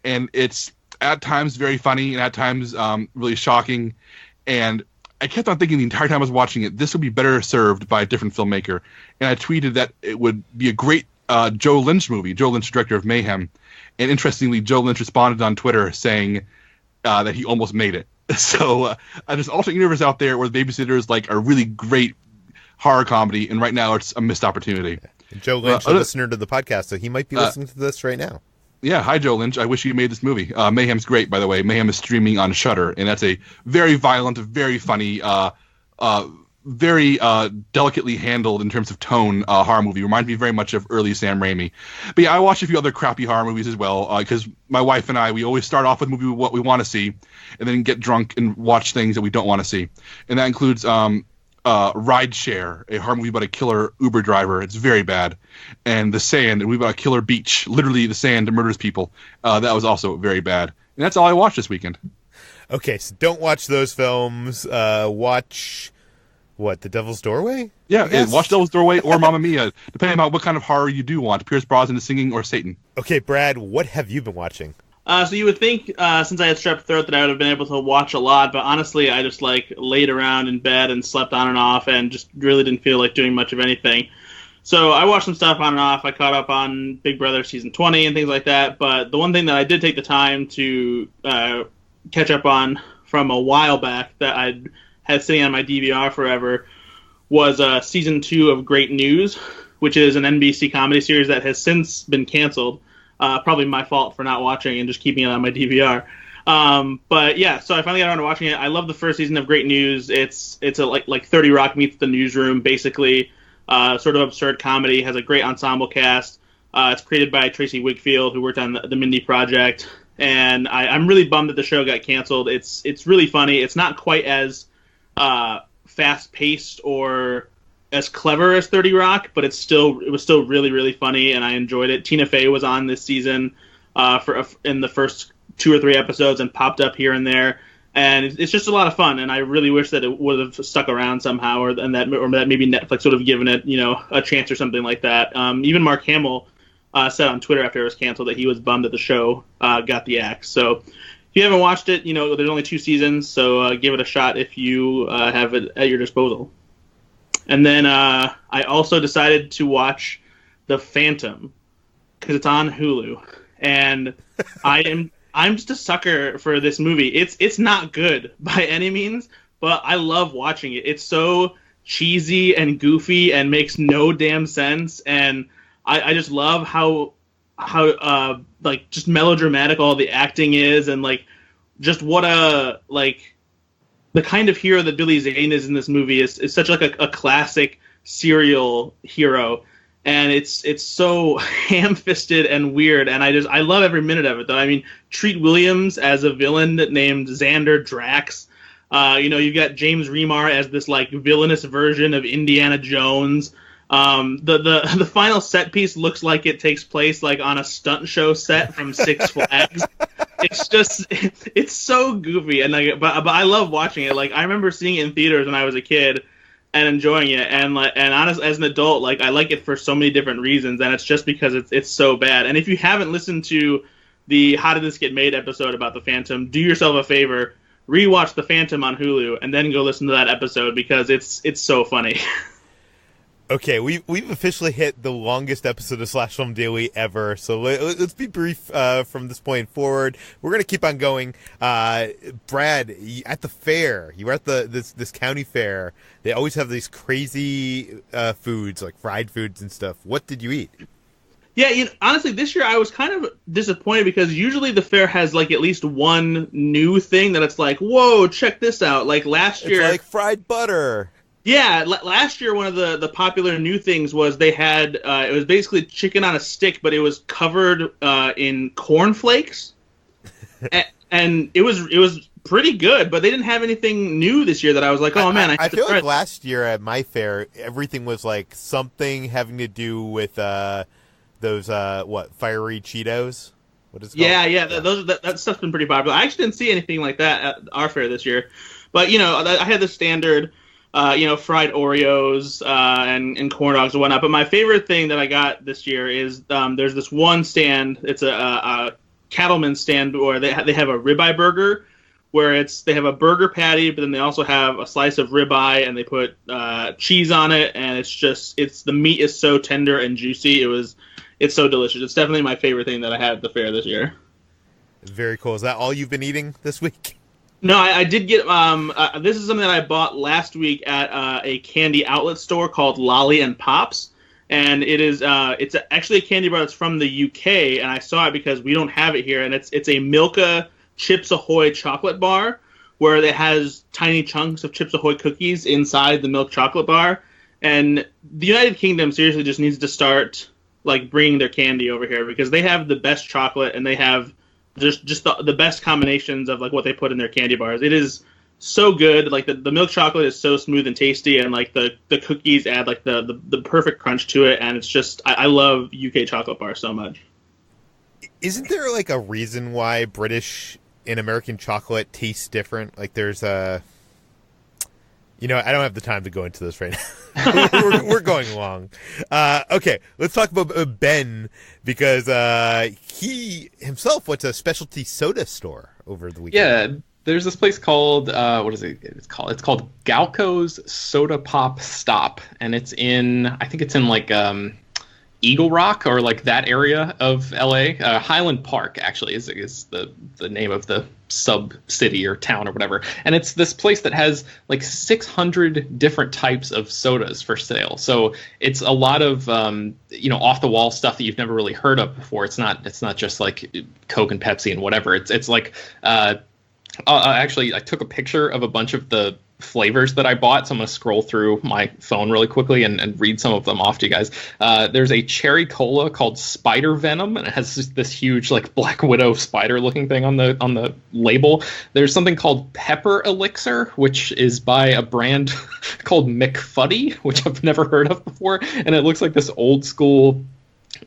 And it's at times very funny and at times really shocking. And I kept on thinking the entire time I was watching it, this would be better served by a different filmmaker. And I tweeted that it would be a great Joe Lynch movie, Joe Lynch, director of Mayhem. And interestingly, Joe Lynch responded on Twitter saying that he almost made it. So there's an alternate universe out there where The Babysitter is like a really great horror comedy, and right now it's a missed opportunity. Joe Lynch, a listener to the podcast, so he might be listening to this right now. Yeah, hi Joe Lynch. I wish you made this movie. Mayhem's great, by the way. Mayhem is streaming on Shudder, and that's a very violent, very funny, very delicately handled in terms of tone horror movie. Reminds me very much of early Sam Raimi. But yeah, I watched a few other crappy horror movies as well, because my wife and I, we always start off with a movie what we want to see, and then get drunk and watch things that we don't want to see. And that includes Rideshare, a horror movie about a killer Uber driver. It's very bad. And The Sand, a movie about a killer beach. Literally, the sand murders people. That was also very bad. And that's all I watched this weekend. Okay, so don't watch those films. Watch... What, The Devil's Doorway? Yeah, watch Devil's Doorway or Mamma Mia, depending on what kind of horror you do want. Pierce Brosnan singing or Satan. Okay, Brad, what have you been watching? So you would think, since I had strep throat, that I would have been able to watch a lot, but honestly, I just laid around in bed and slept on and off and just really didn't feel like doing much of anything. So I watched some stuff on and off. I caught up on Big Brother Season 20 and things like that, but the one thing that I did take the time to catch up on from a while back that I'd had sitting on my DVR forever was Season 2 of Great News, which is an NBC comedy series that has since been canceled. Probably my fault for not watching and just keeping it on my DVR. But yeah, so I finally got around to watching it. I love the first season of Great News. It's a like 30 Rock meets The Newsroom, basically. Sort of absurd comedy, has a great ensemble cast. It's created by Tracy Wigfield, who worked on the Mindy Project. And I'm really bummed that the show got canceled. It's really funny. It's not quite as fast-paced or as clever as 30 Rock, but it was still really, really funny, and I enjoyed it. Tina Fey was on this season in the first 2 or 3 episodes and popped up here and there, and it's just a lot of fun. And I really wish that it would have stuck around somehow, or that maybe Netflix would have given it, a chance or something like that. Even Mark Hamill said on Twitter after it was canceled that he was bummed that the show got the axe. So if you haven't watched it, there's only 2 seasons, so give it a shot if you have it at your disposal. And then I also decided to watch The Phantom because it's on Hulu, and I'm just a sucker for this movie. It's not good by any means, but I love watching it. It's so cheesy and goofy and makes no damn sense, and I just love how just melodramatic all the acting is, and just what the kind of hero that Billy Zane is in this movie is such a classic serial hero, and it's so ham-fisted and weird, and I love every minute of it. Though, I mean, Treat Williams as a villain named Xander Drax. You've got James Remar as this villainous version of Indiana Jones. The final set piece looks like it takes place on a stunt show set from Six Flags. It's so goofy, and but I love watching it. I remember seeing it in theaters when I was a kid, and enjoying it. And honest, as an adult, like I like it for so many different reasons, and it's just because it's so bad. And if you haven't listened to the How Did This Get Made episode about the Phantom, do yourself a favor, rewatch the Phantom on Hulu, and then go listen to that episode because it's so funny. Okay, we've officially hit the longest episode of Slash Film Daily ever, so let's be brief from this point forward. We're going to keep on going. Brad, at the fair, you were at this county fair. They always have these crazy foods, like fried foods and stuff. What did you eat? Yeah, honestly, this year I was kind of disappointed because usually the fair has like at least one new thing that it's like, whoa, check this out. Like last year, it's like fried butter. Yeah, last year one of the popular new things was they had it was basically chicken on a stick, but it was covered in cornflakes, and it was pretty good. But they didn't have anything new this year that I was like, oh man, I feel like last year at my fair everything was like something having to do with those fiery Cheetos. What is it called? Yeah. That stuff's been pretty popular. I actually didn't see anything like that at our fair this year, but I had the standard. Fried Oreos and corn dogs and whatnot. But my favorite thing that I got this year is there's this one stand. It's a cattleman stand where they have a ribeye burger, where they have a burger patty, but then they also have a slice of ribeye and they put cheese on it, and the meat is so tender and juicy. It's so delicious. It's definitely my favorite thing that I had at the fair this year. Very cool. Is that all you've been eating this week? No, I did get. This is something that I bought last week at a candy outlet store called Lolly and Pops, and it's actually a candy bar that's from the UK, and I saw it because we don't have it here, and it's a Milka Chips Ahoy chocolate bar where it has tiny chunks of Chips Ahoy cookies inside the milk chocolate bar, and the United Kingdom seriously just needs to start like bringing their candy over here because they have the best chocolate and they have. Just the best combinations of like what they put in their candy bars. It is so good. Like the milk chocolate is so smooth and tasty, and like the cookies add like the perfect crunch to it. And it's just I love UK chocolate bars so much. Isn't there like a reason why British and American chocolate tastes different? Like there's I don't have the time to go into this right now. we're going long. Okay, let's talk about Ben because he himself went to a specialty soda store over the weekend. Yeah, there's this place called what is it? It's called Galco's Soda Pop Stop, and I think it's in like Eagle Rock or like that area of LA. Highland Park actually is the name of the sub city or town or whatever, and it's this place that has like 600 different types of sodas for sale. So it's a lot of off the wall stuff that you've never really heard of before. It's not just like Coke and Pepsi and whatever. It's like actually I took a picture of a bunch of the flavors that I bought, so I'm going to scroll through my phone really quickly and read some of them off to you guys. There's a cherry cola called Spider Venom, and it has this huge like Black Widow spider looking thing on the label. There's something called Pepper Elixir, which is by a brand called McFuddy, which I've never heard of before, and it looks like this old school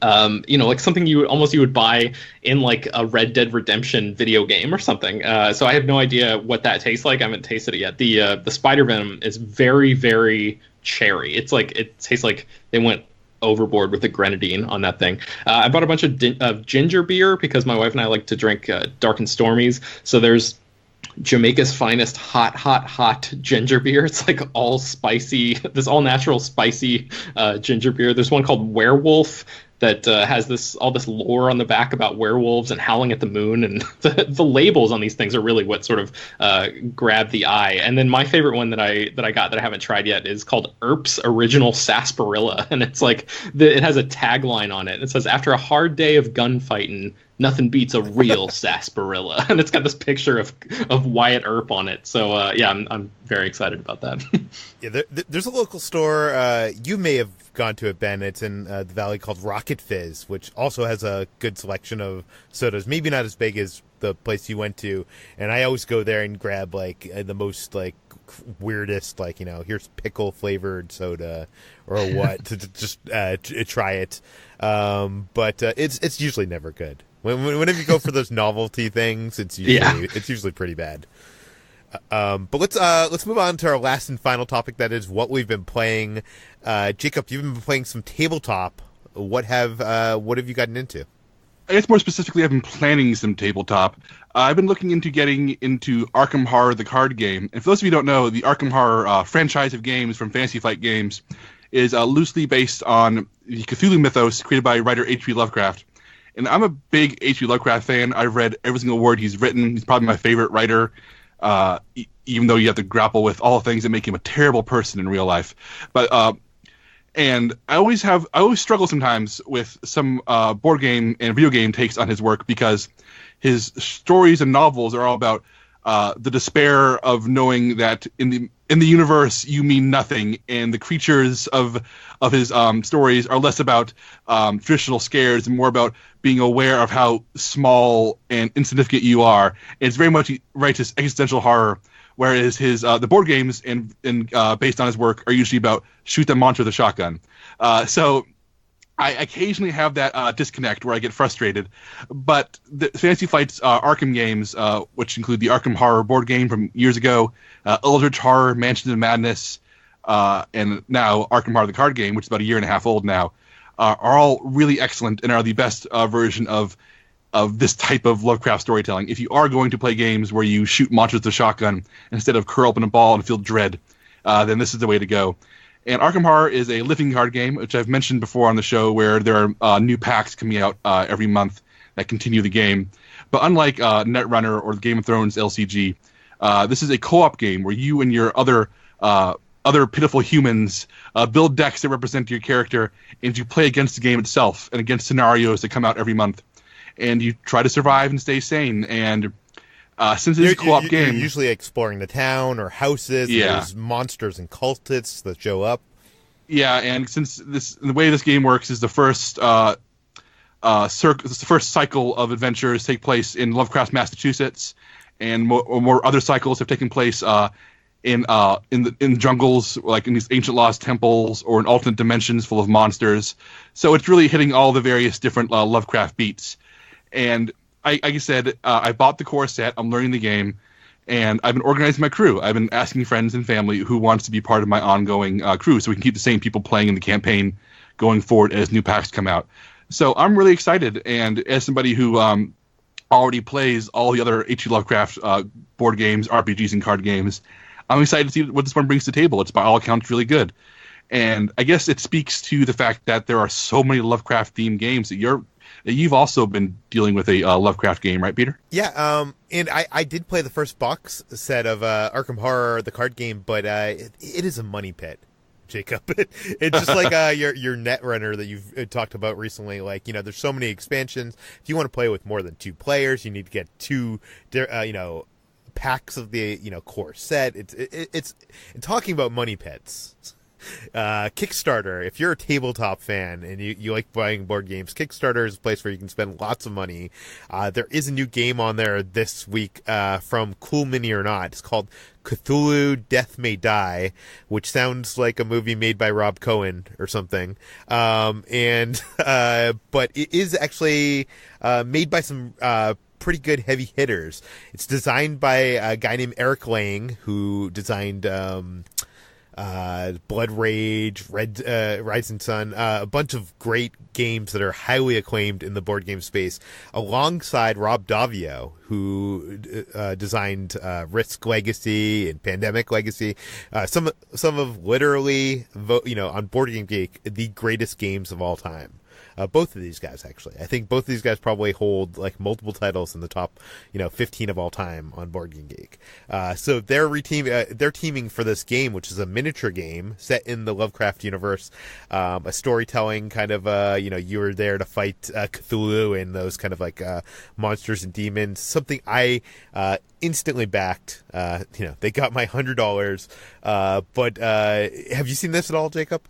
like something you would buy in like a Red Dead Redemption video game or something. So I have no idea what that tastes like. I haven't tasted it yet. The Spider Venom is very, very cherry. It tastes like they went overboard with the grenadine on that thing. I bought a bunch of ginger beer because my wife and I like to drink dark and stormies. So there's Jamaica's finest hot ginger beer. It's like all spicy, this all natural spicy ginger beer. There's one called Werewolf that has all this lore on the back about werewolves and howling at the moon, and the labels on these things are really what sort of grab the eye. And then my favorite one that I got that I haven't tried yet is called Earp's Original Sarsaparilla, and it's like it has a tagline on it. It says, "After a hard day of gunfighting, nothing beats a real sarsaparilla," and it's got this picture of Wyatt Earp on it. So I'm very excited about that. Yeah, there's a local store. You may have gone to it, Ben. It's in the Valley called Rocket Fizz, which also has a good selection of sodas. Maybe not as big as the place you went to. And I always go there and grab like the most like weirdest, like here's pickle flavored soda or what to just try it. But it's usually never good. Whenever you go for those novelty things, it's usually pretty bad. But let's move on to our last and final topic. That is what we've been playing. Jacob, you've been playing some tabletop. What have you gotten into? I guess more specifically, I've been planning some tabletop. I've been looking into getting into Arkham Horror, the card game. And for those of you who don't know, the Arkham Horror franchise of games from Fantasy Flight Games is loosely based on the Cthulhu mythos created by writer H.P. Lovecraft. And I'm a big H.P. Lovecraft fan. I've read every single word he's written. He's probably my favorite writer, even though you have to grapple with all the things that make him a terrible person in real life. But and I always struggle sometimes with some board game and video game takes on his work, because his stories and novels are all about the despair of knowing that in the universe you mean nothing, and the creatures of his stories are less about traditional scares and more about being aware of how small and insignificant you are. And it's very much righteous existential horror. Whereas his the board games and based on his work are usually about shoot that monster with a shotgun. So I occasionally have that disconnect where I get frustrated. But the Fantasy Flight's Arkham games, which include the Arkham Horror board game from years ago, Eldritch Horror, Mansions of Madness, and now Arkham Horror the card game, which is about a year and a half old now, are all really excellent and are the best version of this type of Lovecraft storytelling. If you are going to play games where you shoot monsters with a shotgun instead of curl up in a ball and feel dread, then this is the way to go. And Arkham Horror is a living card game, which I've mentioned before on the show, where there are new packs coming out every month that continue the game. But unlike Netrunner or the Game of Thrones LCG, this is a co-op game where you and your other pitiful humans build decks that represent your character, and you play against the game itself and against scenarios that come out every month. And you try to survive and stay sane. And since it's a co-op game, you're usually exploring the town or houses. Yeah. And there's monsters and cultists that show up. Yeah, and since the way this game works is the first cycle of adventures take place in Lovecraft, Massachusetts, and more other cycles have taken place in jungles, like in these ancient lost temples or in alternate dimensions full of monsters. So it's really hitting all the various different Lovecraft beats. And like I said, I bought the core set. I'm learning the game, and I've been organizing my crew. I've been asking friends and family who wants to be part of my ongoing crew, so we can keep the same people playing in the campaign going forward as new packs come out. So I'm really excited, and as somebody who already plays all the other H.P. Lovecraft board games, RPGs, and card games, I'm excited to see what this one brings to the table. It's by all accounts really good. And I guess it speaks to the fact that there are so many Lovecraft-themed games that you've also been dealing with a Lovecraft game, right, Peter? Yeah, and I did play the first box set of Arkham Horror, the card game, but it is a money pit, Jacob. It's just like your Netrunner that you've talked about recently. Like, there's so many expansions. If you want to play with more than 2 players, you need to get 2, packs of the core set. It's talking about money pits. Kickstarter, if you're a tabletop fan and you like buying board games, Kickstarter is a place where you can spend lots of money. There is a new game on there this week from Cool Mini or Not. It's called Cthulhu Death May Die, which sounds like a movie made by Rob Cohen or something. But it is actually made by some pretty good heavy hitters. It's designed by a guy named Eric Lang, who designed Blood Rage, Rising Sun, a bunch of great games that are highly acclaimed in the board game space, alongside Rob Davio, who designed Risk Legacy and Pandemic Legacy, some of literally, on Board Game Geek, the greatest games of all time. Both of these guys, actually. I think both of these guys probably hold like multiple titles in the top, 15 of all time on Board Game Geek. So they're teaming for this game, which is a miniature game set in the Lovecraft universe, a storytelling kind of, you were there to fight Cthulhu and those kind of like monsters and demons. Something I instantly backed. They got my $100. But have you seen this at all, Jacob?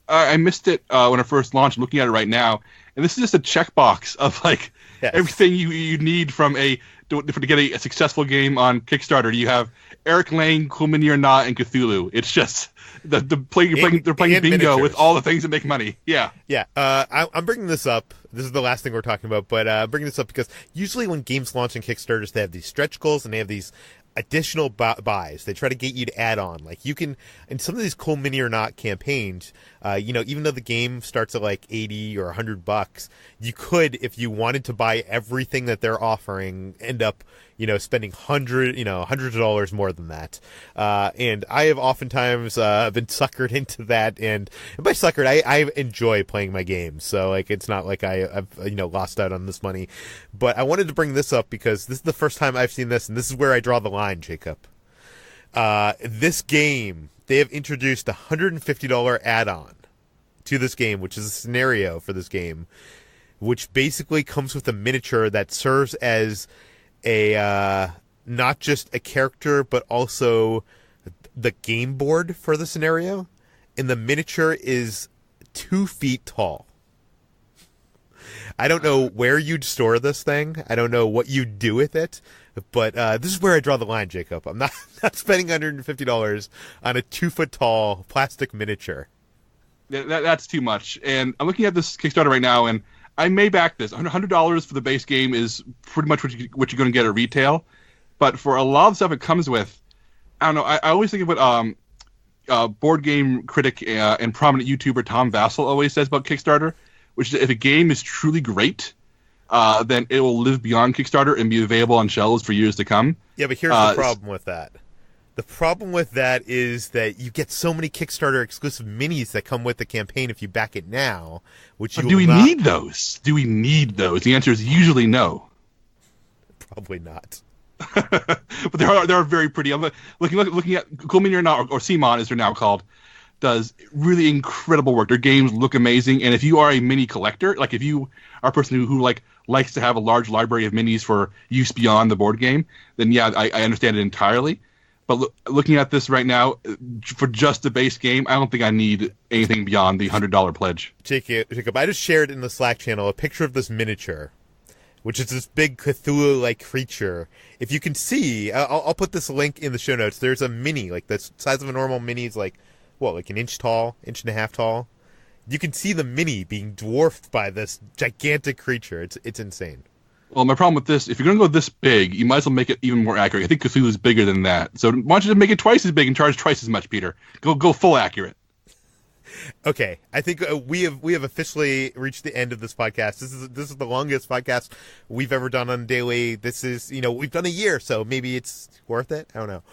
I missed it when it first launched. I'm looking at it right now, and this is just a checkbox of everything you need to get a successful game on Kickstarter. You have Eric Lang, Cool Mini or Not, and Cthulhu. It's just they're playing bingo miniatures with all the things that make money. Yeah. Yeah. I'm bringing this up. This is the last thing we're talking about, but I'm bringing this up because usually when games launch on Kickstarters, they have these stretch goals and they have these additional buys. They try to get you to add on. Like, you can, in some of these cool Mini or Not campaigns, even though the game starts at like $80 or $100, you could, if you wanted to buy everything that they're offering, end up, spending hundreds of dollars more than that. And I have oftentimes been suckered into that. And by suckered, I enjoy playing my games. So, like, it's not like I've lost out on this money. But I wanted to bring this up because this is the first time I've seen this, and this is where I draw the line, Jacob. This game, they have introduced a $150 add-on to this game, which is a scenario for this game, which basically comes with a miniature that serves as a not just a character, but also the game board for the scenario. And the miniature is 2 feet tall. I don't know where you'd store this thing. I don't know what you'd do with it. But this is where I draw the line, Jacob. I'm not spending $150 on a 2 foot tall plastic miniature. That's too much. And I'm looking at this Kickstarter right now, and I may back this. $100 for the base game is pretty much what you're going to get at retail. But for a lot of stuff it comes with, I don't know. I always think of what board game critic and prominent YouTuber Tom Vassell always says about Kickstarter, which is if a game is truly great, then it will live beyond Kickstarter and be available on shelves for years to come. Yeah, but here's the problem with that. The problem with that is that you get so many Kickstarter exclusive minis that come with the campaign if you back it now. Do we need those? Do we need those? The answer is usually no. Probably not. But they are very pretty. I'm looking at Cool Mini or Not, or CMON as they're now called, does really incredible work. Their games look amazing, and if you are a mini collector, like if you are a person who likes to have a large library of minis for use beyond the board game, then yeah, I understand it entirely. But looking at this right now, for just the base game, I don't think I need anything beyond the $100 pledge. Jacob, I just shared in the Slack channel a picture of this miniature, which is this big Cthulhu-like creature. If you can see, I'll put this link in the show notes. There's a mini, like the size of a normal mini is like an inch tall, inch and a half tall. You can see the mini being dwarfed by this gigantic creature. It's insane. Well, my problem with this, if you're going to go this big, you might as well make it even more accurate. I think Cthulhu is bigger than that. So why don't you just make it twice as big and charge twice as much, Peter? Go full accurate. Okay, I think we have officially reached the end of this podcast. This is the longest podcast we've ever done on Daily. This is, we've done a year, so maybe it's worth it. I don't know.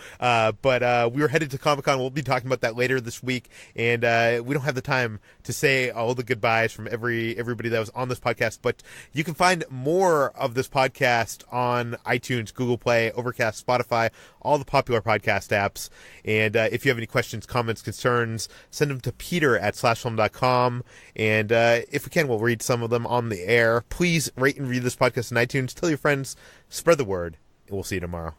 But we were headed to Comic-Con. We'll be talking about that later this week, and we don't have the time to say all the goodbyes from everybody that was on this podcast. But you can find more of this podcast on iTunes, Google Play, Overcast, Spotify, all the popular podcast apps. And if you have any questions, comments, concerns, send them to peter@slashfilm.com. And if we can, we'll read some of them on the air. Please rate and review this podcast on iTunes. Tell your friends. Spread the word. And we'll see you tomorrow.